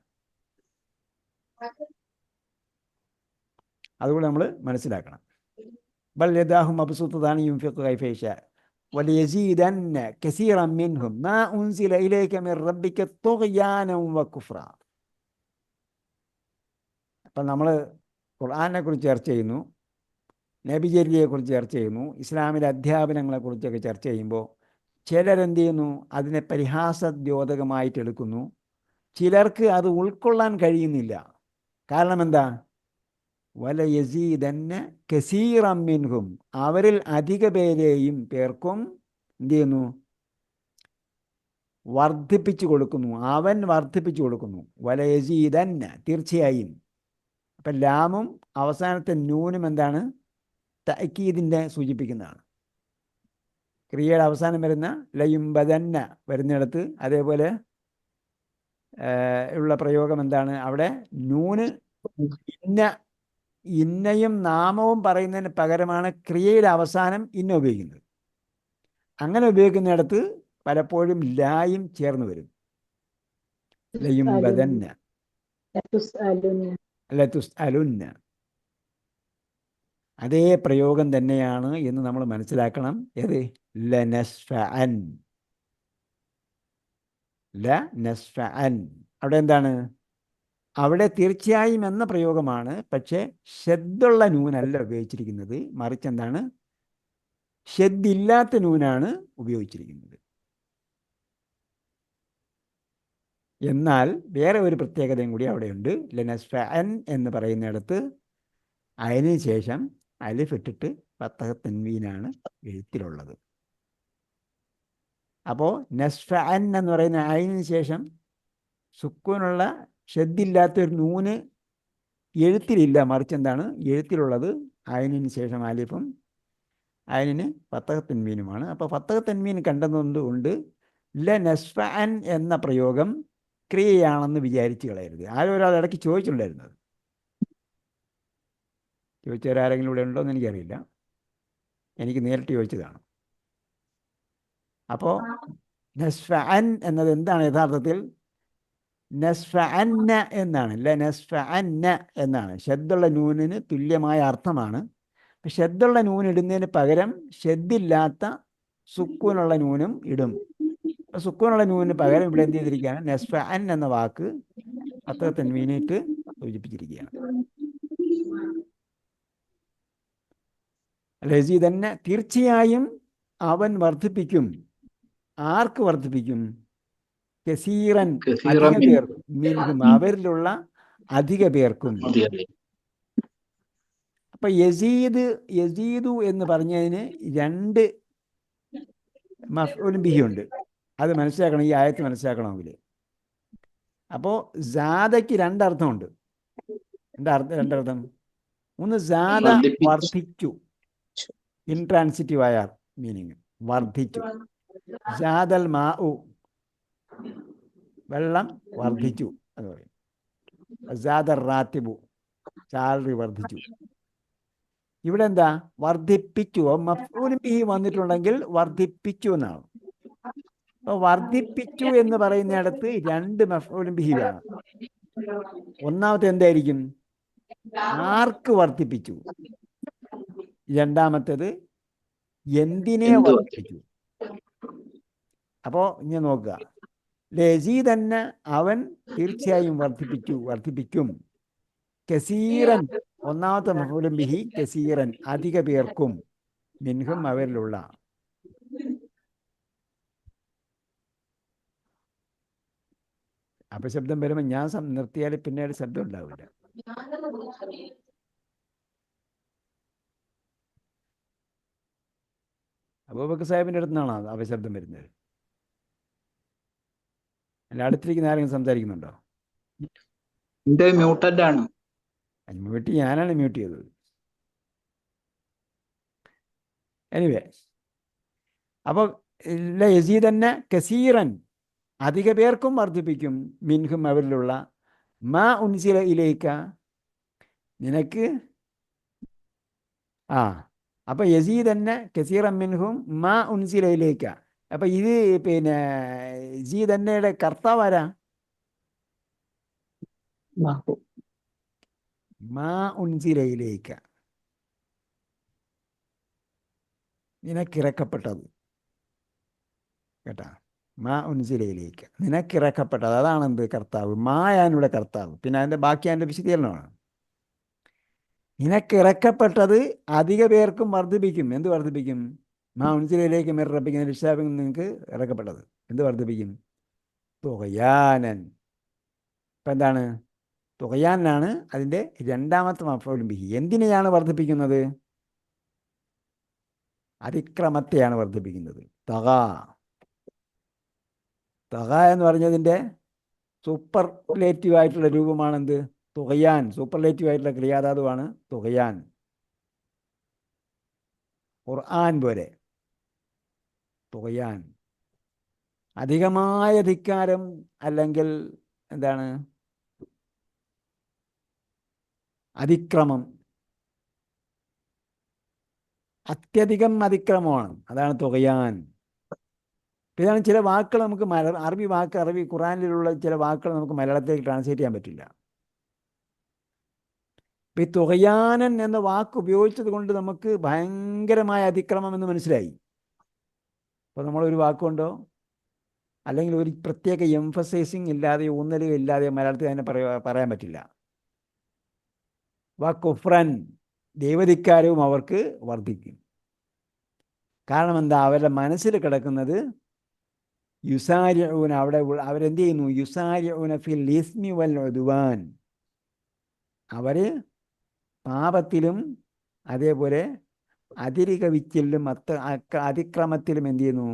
അതുകൂടെ നമ്മൾ മനസ്സിലാക്കണം. ബൽ യദാഹു മബ്സൂത്തതാനി യുൻഫിഖു കൈഫ യശാ വലിയസീദന്ന കസീറൻ മിൻഹും മാ ഉൻസില ഇലൈക മിർ റബ്ബിക തുഗ്യാനൻ വകുഫ്റാ. അപ്പം നമ്മൾ ഖുർആനെ കുറിച്ച് ചർച്ച ചെയ്യുന്നു, നബിചര്യയെക്കുറിച്ച് ചർച്ച ചെയ്യുന്നു, ഇസ്ലാമിലെ അധ്യാപനങ്ങളെക്കുറിച്ചൊക്കെ ചർച്ച ചെയ്യുമ്പോൾ ചിലരെന്ത് ചെയ്യുന്നു, അതിനെ പരിഹാസദ്യോതകമായിട്ട് എടുക്കുന്നു. ചിലർക്ക് അത് ഉൾക്കൊള്ളാൻ കഴിയുന്നില്ല. കാരണം എന്താ? വലയസീദന്ന കസീറൻ മിൻഹും, അവരിൽ അധിക പേർക്കും എന്ത് ചെയ്യുന്നു, വർദ്ധിപ്പിച്ചു കൊടുക്കുന്നു. അവൻ വർദ്ധിപ്പിച്ചു കൊടുക്കുന്നു. വലയസീദന്ന, തീർച്ചയായും. അപ്പം ലാമും അവസാനത്തെ നൂനും എന്താണ്? തഅക്കീദിനെ സൂചിപ്പിക്കുന്നതാണ്. ക്രിയയുടെ അവസാനം വരുന്ന ലയുംബദന്ന വരുന്നിടത്ത് അതേപോലെ ഉള്ള പ്രയോഗം എന്താണ്? അവിടെ നൂന് ഇന്നയും നാമവും പറയുന്നതിന് പകരമാണ് ക്രിയയുടെ അവസാനം ഇന്ന ഉപയോഗിക്കുന്നത്. അങ്ങനെ ഉപയോഗിക്കുന്നിടത്ത് പലപ്പോഴും ലായും ചേർന്ന് വരും. ലയുംബദന്ന, ലതുസ്അലുന്ന, അതേ പ്രയോഗം തന്നെയാണ് എന്ന് നമ്മൾ മനസ്സിലാക്കണം. ഏത്? ലനസ്ഫഅൻ. ലനസ്ഫഅൻ അവിടെ എന്താണ്? അവിടെ തീർച്ചയായും എന്ന പ്രയോഗമാണ്. പക്ഷേ ഷദ്ദുള്ള നൂനല്ല ഉപയോഗിച്ചിരിക്കുന്നത്, മറിച്ച് എന്താണ്? ഷദ്ദില്ലാത്ത നൂനാണ് ഉപയോഗിച്ചിരിക്കുന്നത്. എന്നാൽ വേറെ ഒരു പ്രത്യേകതയും കൂടി അവിടെയുണ്ട്. ലനസ്ഫഅൻ എന്ന് പറയുന്നിടത്ത് അതിന് ശേഷം അലിഫ് ഇട്ടിട്ട് ഫത്തഹ തൻവീനാണ് എഴുത്തിലുള്ളത്. അപ്പോൾ നസ്ഫഅൻ എന്ന് പറയുന്ന അതിന് ശേഷം സുക്കൂനുള്ള ഷദ്ദില്ലാത്തൊരു നൂന് എഴുത്തിലില്ല, മറിച്ച് എന്താണ്? എഴുത്തിലുള്ളത് അയിനിന് ശേഷം അലിഫും അയിനിന് ഫത്തഹ തൻവീനുമാണ്. അപ്പോൾ ഫത്തഹ തൻവീൻ കണ്ടതുകൊണ്ട് ലനസ്ഫഅൻ എന്ന പ്രയോഗം ക്രിയയാണെന്ന് വിചാരിച്ച് കളയരുത്. ആരോ ഒരാൾ ഇടയ്ക്ക് ചോദിച്ചിട്ടുണ്ടായിരുന്നത്. ചോദിച്ചവരാരെങ്കിലും ഇവിടെ ഉണ്ടോ എന്ന് എനിക്കറിയില്ല. എനിക്ക് നേരിട്ട് ചോദിച്ചതാണ്. അപ്പോൾ നസ്ഫ അൻ എന്നത് എന്താണ് യഥാർത്ഥത്തിൽ? നസ്ഫ അന്ന എന്നാണ്, അല്ലെ? നസ്ഫ അന്ന എന്നാണ്. ഷദ്ദുള്ള നൂനിന് തുല്യമായ അർത്ഥമാണ്. ഷദ്ദുള്ള നൂൻ ഇടുന്നതിന് പകരം ഷദ്ദില്ലാത്ത സുക്കൂനുള്ള നൂനും ഇടും. സുക്കൂനുള്ള നൂനിന് പകരം ഇവിടെ എന്ത് ചെയ്തിരിക്കുകയാണ്? നസ്ഫ അൻ എന്ന വാക്ക് അത്ര തൻവീനിട്ട് സൂചിപ്പിച്ചിരിക്കുകയാണ്. ലസി തന്നെ തീർച്ചയായും അവൻ വർദ്ധിപ്പിക്കും. ആർക്ക് വർദ്ധിപ്പിക്കും? കസീറൻ, അധിക പേർക്കും. മിൻഹും, അവരിലുള്ള അധിക പേർക്കും. അപ്പൊ യസീദു എന്ന് പറഞ്ഞതിന് രണ്ട് മഫ്ഊലും ബിഹി ഉണ്ട്. അത് മനസ്സിലാക്കണം, ഈ ആയത്ത് മനസ്സിലാക്കണമെങ്കിൽ. അപ്പോൾ സാദയ്ക്ക് രണ്ടർത്ഥമുണ്ട്. രണ്ടർത്ഥം. ഒന്ന്, സാദ വർദ്ധിച്ചു, ഇൻട്രാൻസിറ്റീവ് ആയ മീനിങ്, വർദ്ധിച്ചു. സാദൽ മാഉ, വെള്ളം വർദ്ധിച്ചു എന്ന് പറയും. സാദർ റാത്തിബു, സാലറി വർദ്ധിച്ചു. ഇവിടെ എന്താ? വർദ്ധിപ്പിച്ചു. മഫ്ഊലും ബിഹി വന്നിട്ടുണ്ടെങ്കിൽ വർദ്ധിപ്പിച്ചു എന്നാണ്. അപ്പോൾ വർദ്ധിപ്പിച്ചു എന്ന് പറയുന്നിടത്ത് രണ്ട് മഫ്ഊലും ബിഹി വേണം. ഒന്നാമത്തെ എന്തായിരിക്കും? ആർക്ക് വർദ്ധിപ്പിച്ചു? രണ്ടാമത്തേത് എന്തിനെ വർദ്ധിപ്പിച്ചു? അപ്പോൾ ഇങ്ങനെ നോക്കുക. ലസി തന്നെ അവൻ തീർച്ചയായും വർദ്ധിപ്പിക്കും. കസീറൻ, ഒന്നാമത്തെ മഫ്ഊലും ബിഹി കസീറൻ, അധിക പേർക്കും. മിൻഹും, അവരിലുള്ള. അപശബ്ദം വരുമ്പോൾ ഞാൻ നിർത്തിയാൽ പിന്നീട് ശബ്ദം ഉണ്ടാവില്ല. അബൂബക്കർ സാഹിബിൻ്റെ അടുത്ത് നിന്നാണോ അപശബ്ദം വരുന്നത്? അല്ല, അടുത്തിരിക്കുന്ന ആരെങ്കിലും സംസാരിക്കുന്നുണ്ടോ? മ്യൂട്ടഡ് ആണ്. ഞാനാണ് മ്യൂട്ട് ചെയ്തത്. എനിവേ, അപ്പോൾ യസീദ് തന്നെ കസീറൻ, അധിക പേർക്കും വർദ്ധിപ്പിക്കും. മിൻഹും, അവരിലുള്ള. മാ ഉൻസില ഇലൈക, നിനക്ക്. അപ്പോൾ യസീദ് തന്നെ കസീറൻ മിൻഹും മാ ഉൻസില ഇലൈക. അപ്പം ഇത് പിന്നെ യസീദ് തന്നെയുടെ കർത്താവ് ആരാ? മാ ഉൻസില ഇലൈക, നിനക്കിറക്കപ്പെട്ടത്. കേട്ടാ? മാ ഉൻസിലയിലേക്ക്, നിനക്കിറക്കപ്പെട്ടത്. അതാണ് എന്ത്? കർത്താവ്. മായാനുള്ള കർത്താവ്. പിന്നെ അതിൻ്റെ ബാക്കി അതിൻ്റെ വിശദീകരണമാണ്. നിനക്കിറക്കപ്പെട്ടത് അധിക പേർക്കും വർദ്ധിപ്പിക്കും. എന്ത് വർദ്ധിപ്പിക്കും? മാ ഉൻസിലയിലേക്ക് മെറപ്പിക്കുന്ന രക്ഷാപിൽ നിങ്ങൾക്ക് ഇറക്കപ്പെട്ടത് എന്ത് വർദ്ധിപ്പിക്കും? തുകയാനൻ. ഇപ്പം എന്താണ്? തുകയാനാണ് അതിൻ്റെ രണ്ടാമത്തെ മഫ്ഊലും ബിഹി. എന്തിനെയാണ് വർദ്ധിപ്പിക്കുന്നത്? അതിക്രമത്തെയാണ് വർദ്ധിപ്പിക്കുന്നത്. തക എന്ന് പറഞ്ഞതിൻ്റെ സൂപ്പർലേറ്റീവ് ആയിട്ടുള്ള രൂപമാണെന്ത്? തുകയാൻ. സൂപ്പർലേറ്റീവ് ആയിട്ടുള്ള ക്രിയാധാതുവാണ് തുകയാൻ. ഖുർആൻ പോലെ തുകയാൻ, അധികമായ ധിക്കാരം, അല്ലെങ്കിൽ എന്താണ്? അതിക്രമം. അത്യധികം അതിക്രമമാണ്. അതാണ് തുകയാൻ. ഇതാണ് ചില വാക്കുകൾ നമുക്ക് അറബി ഖുറാനിലുള്ള ചില വാക്കുകൾ നമുക്ക് മലയാളത്തിലേക്ക് ട്രാൻസ്ലേറ്റ് ചെയ്യാൻ പറ്റില്ല. ഇപ്പം ഈ തുകയാനൻ എന്ന വാക്ക് ഉപയോഗിച്ചത് കൊണ്ട് നമുക്ക് ഭയങ്കരമായ അതിക്രമം എന്ന് മനസ്സിലായി. അപ്പോൾ നമ്മളൊരു വാക്കുകൊണ്ടോ അല്ലെങ്കിൽ ഒരു പ്രത്യേക എംഫസൈസിങ് ഇല്ലാതെ, ഊന്നലുകൾ ഇല്ലാതെ മലയാളത്തിൽ അതിനെ പറയാൻ പറ്റില്ല. കുഫ്രൻ, ദൈവധിക്കാരവും അവർക്ക് വർദ്ധിക്കും. കാരണം എന്താ? അവരുടെ മനസ്സിൽ കിടക്കുന്നത് യുസാരിഊന, അവിടെ അവരെന്ത് ചെയ്യുന്നു? യുസാരിഊന ഫിൽ ഇസ്മി വൽ ഉദ്വാൻ, അവർ പാപത്തിലും അതേപോലെ അതിരികവിച്ചിലും അതിക്രമത്തിലും എന്ത് ചെയ്യുന്നു?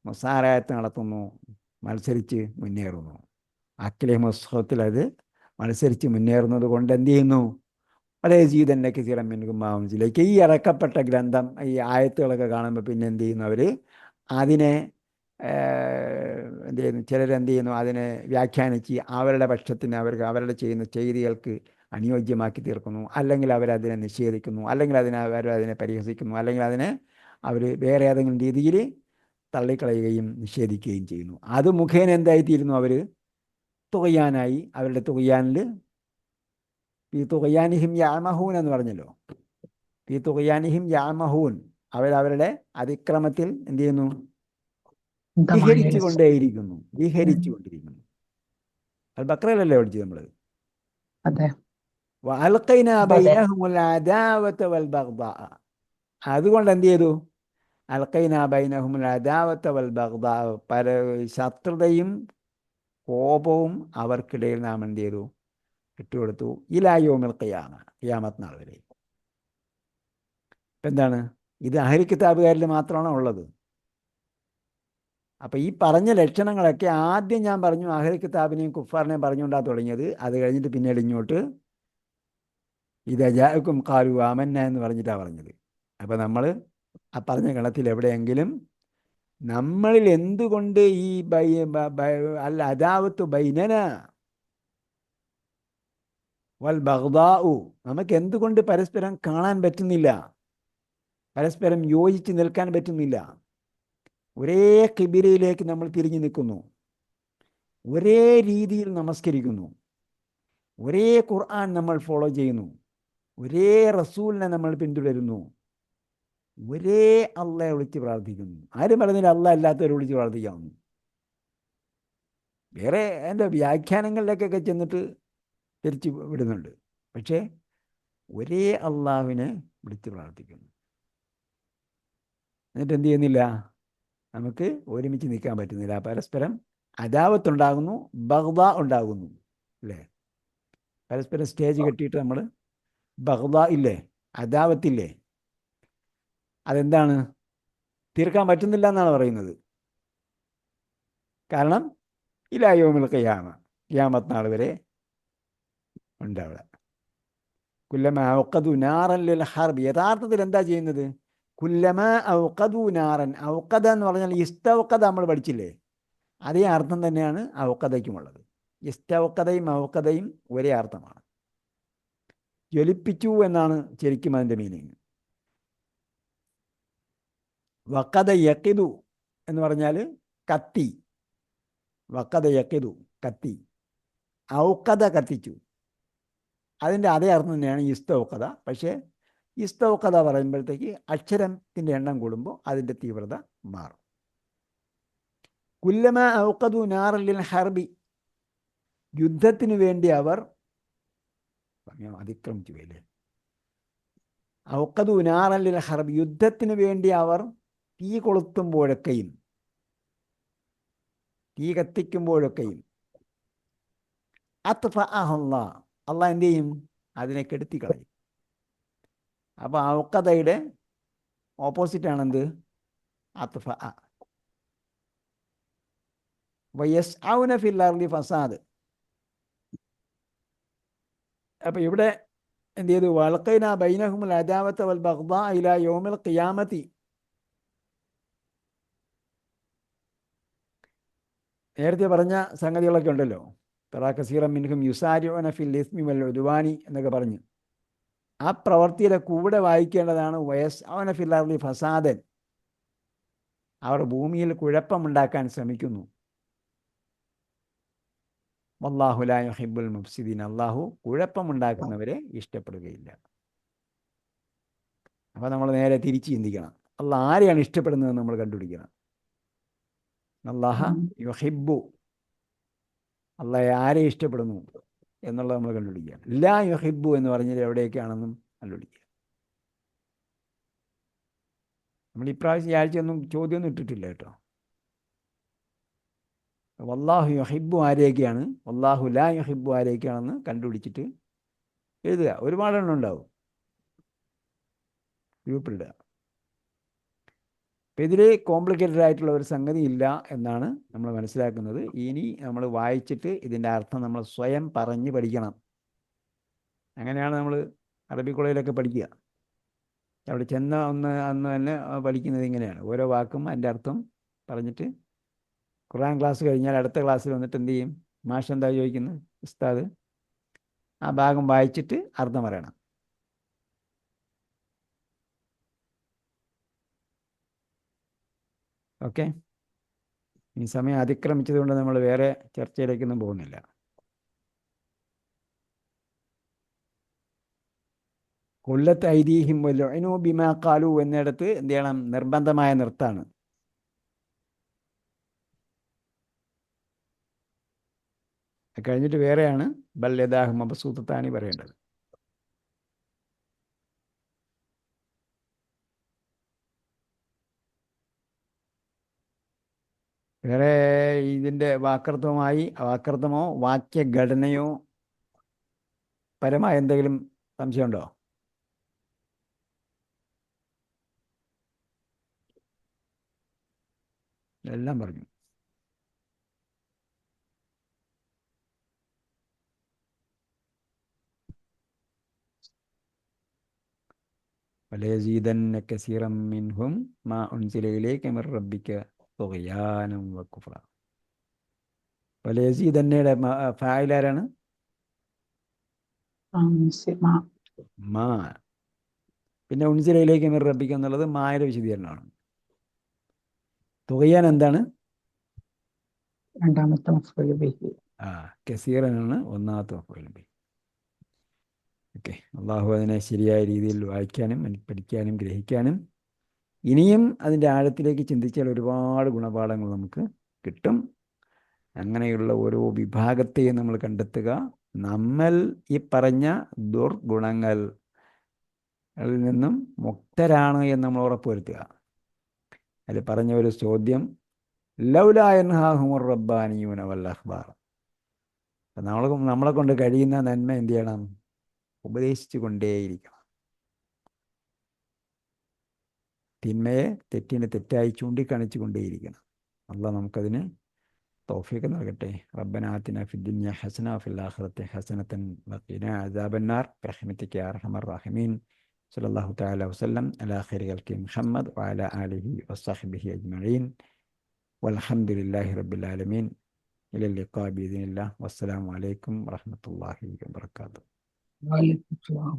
മുസാറായത്ത് നടത്തുന്നു, മത്സരിച്ച് മുന്നേറുന്നു. അക്കിലെ മുസ്ഹത്തിൽ അത് മത്സരിച്ച് മുന്നേറുന്നത് കൊണ്ട് എന്ത് ചെയ്യുന്നു? വളരെ ജീതന്നൊക്കെ ചിറമിൻകുമാവുന്നിലേക്ക് ഈ ഇറക്കപ്പെട്ട ഗ്രന്ഥം, ഈ ആയത്തുകളൊക്കെ കാണുമ്പോൾ പിന്നെ എന്ത് ചെയ്യുന്നു? അവർ അതിനെ എന്ത് ചെയ്യുന്നു? ചിലരെന്ത് ചെയ്യുന്നു? അതിനെ വ്യാഖ്യാനിച്ച് അവരുടെ പക്ഷത്തിന്, അവരുടെ ചെയ്യുന്ന ചെയ്തികൾക്ക് അനുയോജ്യമാക്കി തീർക്കുന്നു. അല്ലെങ്കിൽ അവരതിനെ നിഷേധിക്കുന്നു, അല്ലെങ്കിൽ അവരതിനെ പരിഹസിക്കുന്നു, അല്ലെങ്കിൽ അവർ വേറെ ഏതെങ്കിലും രീതിയിൽ തള്ളിക്കളയുകയും നിഷേധിക്കുകയും ചെയ്യുന്നു. അത് മുഖേന എന്തായിത്തീരുന്നു? അവർ തുകയാനായി. അവരുടെ തുകയാനിൽ ഈ തുകയാനിഹിം യാമഹൂൻ എന്ന് പറഞ്ഞല്ലോ. ഈ തുകയാനിഹിം യാമഹൂൻ, അവരവരുടെ അതിക്രമത്തിൽ എന്ത് ചെയ്യുന്നു? വിഹരിച്ചു കൊണ്ടേയിരിക്കുന്നു, വിഹരിച്ചു കൊണ്ടിരിക്കുന്നു. അത് ബക്രയിലല്ലേ പഠിച്ചത് നമ്മൾ. അതെ. വഅൽഖൈനാ ബൈനഹുമുൽ അദാവത വൽ ബഗ്ദാ. അതുകൊണ്ട് എന്ത് ചെയ്തു? അൽഖൈനാ ബൈനഹുമുൽ അദാവത വൽ ബഗ്ദാ, ശത്രുതയും കോപവും അവർക്കിടയിൽ നാം എന്ത് ചെയ്തു? ഇട്ടുകൊടുത്തു. ഇലാ യൗമിൽ ഖിയാമ, ഖിയാമത്ത് നാൾ വരെ. ഇപ്പം എന്താണ് ഇത്? അഹ്ലി കിതാബുകാരിൽ മാത്രമാണോ ഉള്ളത്? അപ്പം ഈ പറഞ്ഞ ലക്ഷണങ്ങളൊക്കെ ആദ്യം ഞാൻ പറഞ്ഞു, അഹ്ലി കിതാബിനെയും കുഫാറിനെയും പറഞ്ഞുകൊണ്ടാണ് തുടങ്ങിയത്. അത് കഴിഞ്ഞിട്ട് പിന്നീട് ഇങ്ങോട്ട് ഇദാ ജാഅക്കും ഖാലു ആമന്ന എന്ന് പറഞ്ഞിട്ടാണ് പറഞ്ഞത്. അപ്പം നമ്മൾ ആ പറഞ്ഞ ഗണത്തിൽ എവിടെയെങ്കിലും നമ്മളിൽ എന്തുകൊണ്ട് ഈ അൽ അദാവത്തു ബൈനന വൽ ബഗ്ദാഉ, നമുക്ക് എന്തുകൊണ്ട് പരസ്പരം കാണാൻ പറ്റുന്നില്ല, പരസ്പരം യോജിച്ച് നിൽക്കാൻ പറ്റുന്നില്ല? ഒരേ കിബിരയിലേക്ക് നമ്മൾ തിരിഞ്ഞു നിൽക്കുന്നു, ഒരേ രീതിയിൽ നമസ്കരിക്കുന്നു, ഒരേ ഖുർആൻ നമ്മൾ ഫോളോ ചെയ്യുന്നു, ഒരേ റസൂലിനെ നമ്മൾ പിന്തുടരുന്നു, ഒരേ അള്ളയെ വിളിച്ച് പ്രാർത്ഥിക്കുന്നു. ആരും പറഞ്ഞില്ല അള്ളാഹ് അല്ലാത്തവരെ വിളിച്ച് പ്രാർത്ഥിക്കാവുന്നു. വേറെ എൻ്റെ വ്യാഖ്യാനങ്ങളിലേക്കൊക്കെ ചെന്നിട്ട് തിരിച്ച് വിടുന്നുണ്ട്. പക്ഷേ ഒരേ അള്ളാഹുവിനെ വിളിച്ച് പ്രാർത്ഥിക്കുന്നു. എന്നിട്ട് എന്ത് ചെയ്യുന്നില്ല? നമുക്ക് ഒരുമിച്ച് നിൽക്കാൻ പറ്റുന്നില്ല. പരസ്പരം അദാവത്തുണ്ടാകുന്നു, ബഗ്ദാ ഉണ്ടാകുന്നു, അല്ലേ? പരസ്പരം സ്റ്റേജ് കെട്ടിയിട്ട് നമ്മൾ ബഗ്ദാ ഇല്ലേ, അദാവത്തില്ലേ, അതെന്താണ്? തീർക്കാൻ പറ്റുന്നില്ല എന്നാണ് പറയുന്നത്. കാരണം ഇലാ യൗമിൽ ഖിയാമ, ഖിയാമത്ത് നാൾ വരെ ഉണ്ട് അവിടെ. കുല്ലമ ഔഖദു നാറൻ ലിൽ ഹർബ്, യഥാർത്ഥത്തിൽ എന്താ ചെയ്യുന്നത്? കുല്ലമ ഔഖദു നാറൻ, ഔഖദ എന്ന് പറഞ്ഞാൽ ഇസ്തൗഖദ നമ്മൾ പഠിച്ചില്ലേ, അതേ അർത്ഥം തന്നെയാണ് ഔഖദയ്ക്കുമുള്ളത്. ഇസ്തൗഖദയും ഔഖദയും ഒരേ അർത്ഥമാണ്. ജ്വലിപ്പിച്ചു എന്നാണ് ശരിക്കും അതിൻ്റെ മീനിങ്. വഖദ യഖിദു എന്ന് പറഞ്ഞാൽ കത്തി, വഖദ യഖിദു കത്തി, ഔഖദ കത്തിച്ചു, അതിൻ്റെ അതേ അർത്ഥം തന്നെയാണ് ഇസ്തൗഖദ. പക്ഷേ ഇസ്തൗഖദ പറയുമ്പോഴത്തേക്ക് അക്ഷരത്തിൻ്റെ എണ്ണം കൂടുമ്പോൾ അതിൻ്റെ തീവ്രത മാറും. കുല്ലമ ഔഖദു നാറൻ ലിൽ ഹർബി, യുദ്ധത്തിന് വേണ്ടി അവർ അതിക്രമിച്ചു പോയില്ലേ. ഔഖദു നാറൻ ലിൽ ഹർബി, യുദ്ധത്തിന് വേണ്ടി അവർ തീ കൊളുത്തുമ്പോഴൊക്കെയും, തീ കത്തിക്കുമ്പോഴൊക്കെയും അത്ഫഅഹുല്ലാഹ്, അള്ളാഹ് എന്ത് ചെയ്യും? അതിനെ കെടുത്തിക്കളയും. അപ്പോൾ ഔഖദയുടെ ഓപ്പോസിറ്റാണെന്ത്? അത്ഫഅ. വയസ്ഔന ഫിൽ അർളി ഫസാദ്. അപ്പോൾ ഇവിടെ എന്ത് ചെയ്തു? വൽഖൈനാ ബൈനഹുമുൽ അദാവത വൽ ബഗ്ദാ ഇലാ യൗമിൽ ഖിയാമത്തി. നേരത്തെ പറഞ്ഞ സംഗതികളൊക്കെ ഉണ്ടല്ലോ. തറാ കസീറൻ മിൻഹും യുസാരിഊന ഫിൽ ഇസ്മി വൽ ഉദ്വാനി എന്നൊക്കെ പറഞ്ഞു. ആ പ്രവൃത്തിയുടെ കൂടെ വായിക്കേണ്ടതാണ് വയസ്ഔന ഫിൽ അർളി ഫസാദൻ, അവർ ഭൂമിയിൽ കുഴപ്പമുണ്ടാക്കാൻ ശ്രമിക്കുന്നു. വല്ലാഹു ലാ യുഹിബ്ബുൽ മുഫ്സിദീൻ, അള്ളാഹു കുഴപ്പമുണ്ടാക്കുന്നവരെ ഇഷ്ടപ്പെടുകയില്ല. അപ്പോൾ നമ്മൾ നേരെ തിരിച്ച് ചിന്തിക്കണം. അള്ളാഹ് ആരെയാണ് ഇഷ്ടപ്പെടുന്നതെന്ന് നമ്മൾ കണ്ടുപിടിക്കണം. അല്ലാഹ യുഹിബ്ബു, അള്ളാഹെ ആരെ ഇഷ്ടപ്പെടുന്നു എന്നുള്ളത് നമ്മൾ കണ്ടുപിടിക്കുക. ലാ യുഹിബ്ബു എന്ന് പറഞ്ഞാൽ എവിടെയൊക്കെയാണെന്നും കണ്ടുപിടിക്കുക. നമ്മൾ ഇപ്രാവശ്യം ആഴ്ചയൊന്നും ചോദ്യമൊന്നും ഇട്ടിട്ടില്ല കേട്ടോ. വല്ലാഹു യുഹിബ്ബു ആരെയൊക്കെയാണ്, വല്ലാഹു ലാ യുഹിബ്ബു ആരെയൊക്കെയാണെന്ന് കണ്ടുപിടിച്ചിട്ട് എഴുതുക. ഒരുപാടെണ്ണം ഉണ്ടാവും, ഗ്രൂപ്പിലിടുക. അപ്പം ഇതിൽ കോംപ്ലിക്കേറ്റഡ് ആയിട്ടുള്ള ഒരു സംഗതി ഇല്ല എന്നാണ് നമ്മൾ മനസ്സിലാക്കുന്നത്. ഇനി നമ്മൾ വായിച്ചിട്ട് ഇതിൻ്റെ അർത്ഥം നമ്മൾ സ്വയം പറഞ്ഞ് പഠിക്കണം. അങ്ങനെയാണ് നമ്മൾ അറബി കോളേജിലൊക്കെ പഠിക്കുക. അവിടെ ചെന്ന അന്ന് തന്നെ പഠിക്കുന്നത് ഇങ്ങനെയാണ്. ഓരോ വാക്കും അതിൻ്റെ അർത്ഥം പറഞ്ഞിട്ട് ഖുർആൻ ക്ലാസ് കഴിഞ്ഞാൽ അടുത്ത ക്ലാസ്സിൽ വന്നിട്ട് എന്ത് ചെയ്യും? മാഷ് എന്താ ചോദിക്കുന്നത്? ഉസ്താദ് ആ ഭാഗം വായിച്ചിട്ട് അർത്ഥം പറയണം. ഓക്കെ. ഈ സമയം അതിക്രമിച്ചതുകൊണ്ട് നമ്മൾ വേറെ ചർച്ചയിലേക്കൊന്നും പോകുന്നില്ല. കൊല്ലത്ത് ഐദീഹിം വലുഇനു ബിമാ ഖാലു എന്നിടത്ത് എന്ത് ചെയ്യണം? നിർബന്ധമായ നിർത്താണ്. കഴിഞ്ഞിട്ട് വേറെയാണ് ബൽ യദാഹു മബ്സൂത്തത്താനി പറയേണ്ടത്. വേറെ ഇതിൻ്റെ വാക്കർത്ഥമോ വാക്യഘടനയോ പരമായ എന്തെങ്കിലും സംശയമുണ്ടോ? എല്ലാം പറഞ്ഞു. വലയസീദന്ന കസീറൻ മിൻഹും മാ ഉൻസില ഇലൈക മിർ റബ്ബിക തുഗ്യാനം വകുഫ്ര. വലയസീദന്നയുടെ ഫാഇൽ ആരാണ്? മാ. പിന്നെ ഉൻസില ഇലൈക മിർ റബ്ബിക എന്നുള്ളത് മായുടെ വിശദീകരണമാണ്. തുഗ്യാൻ എന്താണ്? രണ്ടാമത്തെ മഫ്ഊൽ ബിഹി. കസീറനാണ് ഒന്നാമത്തെ മഫ്ഊൽ ബിഹി. ഓക്കെ. അള്ളാഹു അതിനെ ശരിയായ രീതിയിൽ വായിക്കാനും പഠിക്കാനും ഗ്രഹിക്കാനും ഇനിയും അതിൻ്റെ ആഴത്തിലേക്ക് ചിന്തിച്ചാൽ ഒരുപാട് ഗുണപാഠങ്ങൾ നമുക്ക് കിട്ടും. അങ്ങനെയുള്ള ഓരോ വിഭാഗത്തെയും നമ്മൾ കണ്ടെത്തുക. നമ്മൾ ഈ പറഞ്ഞ ദുർഗുണങ്ങളിൽ നിന്നും മുക്തരാണ് എന്ന് നമ്മൾ ഉറപ്പുവരുത്തുക. അതിൽ പറഞ്ഞ ഒരു ചോദ്യം ലൗലാ യൻഹാഹുമുർ റബ്ബാനിയൂന വൽ അഖ്ബാർ. നമ്മളെ കൊണ്ട് കഴിയുന്ന നന്മ എന്ത് ചെയ്യണം? ഉപദേശിച്ചു കൊണ്ടേയിരിക്കണം. തിന്മയെ തെറ്റിനെ തെറ്റായി ചൂണ്ടിക്കാണിച്ചു കൊണ്ടേയിരിക്കണം. അല്ലാഹ് നമുക്കതിന് തൗഫീഖ് നൽകട്ടെ. റബ്ബനാ ആതിനാ ഫിദ്ദുനിയ ഹസന വഫിൽ ആഖിറതി ഹസനതൻ വഖിനാ അദാബന്നാർ ബിറഹ്മതിക യാ അർഹമർ റഹീമീൻ. സല്ലല്ലാഹു തആല വസല്ലം അലാ ഖൈരി ഖൽഖി മുഹമ്മദ് വഅലാ ആലിഹി വസ്സഹ്ബിഹി അജ്മഈൻ വൽഹംദുലില്ലാഹി റബ്ബിൽ ആലമീൻ. ഇലൽ ലിഖാ ബിഇദ്നില്ലാഹ്. വസ്സലാമു അലൈക്കും വറഹ്മത്തുള്ളാഹി വബറകാതുഹു. വഅലൈക്കും സലാം.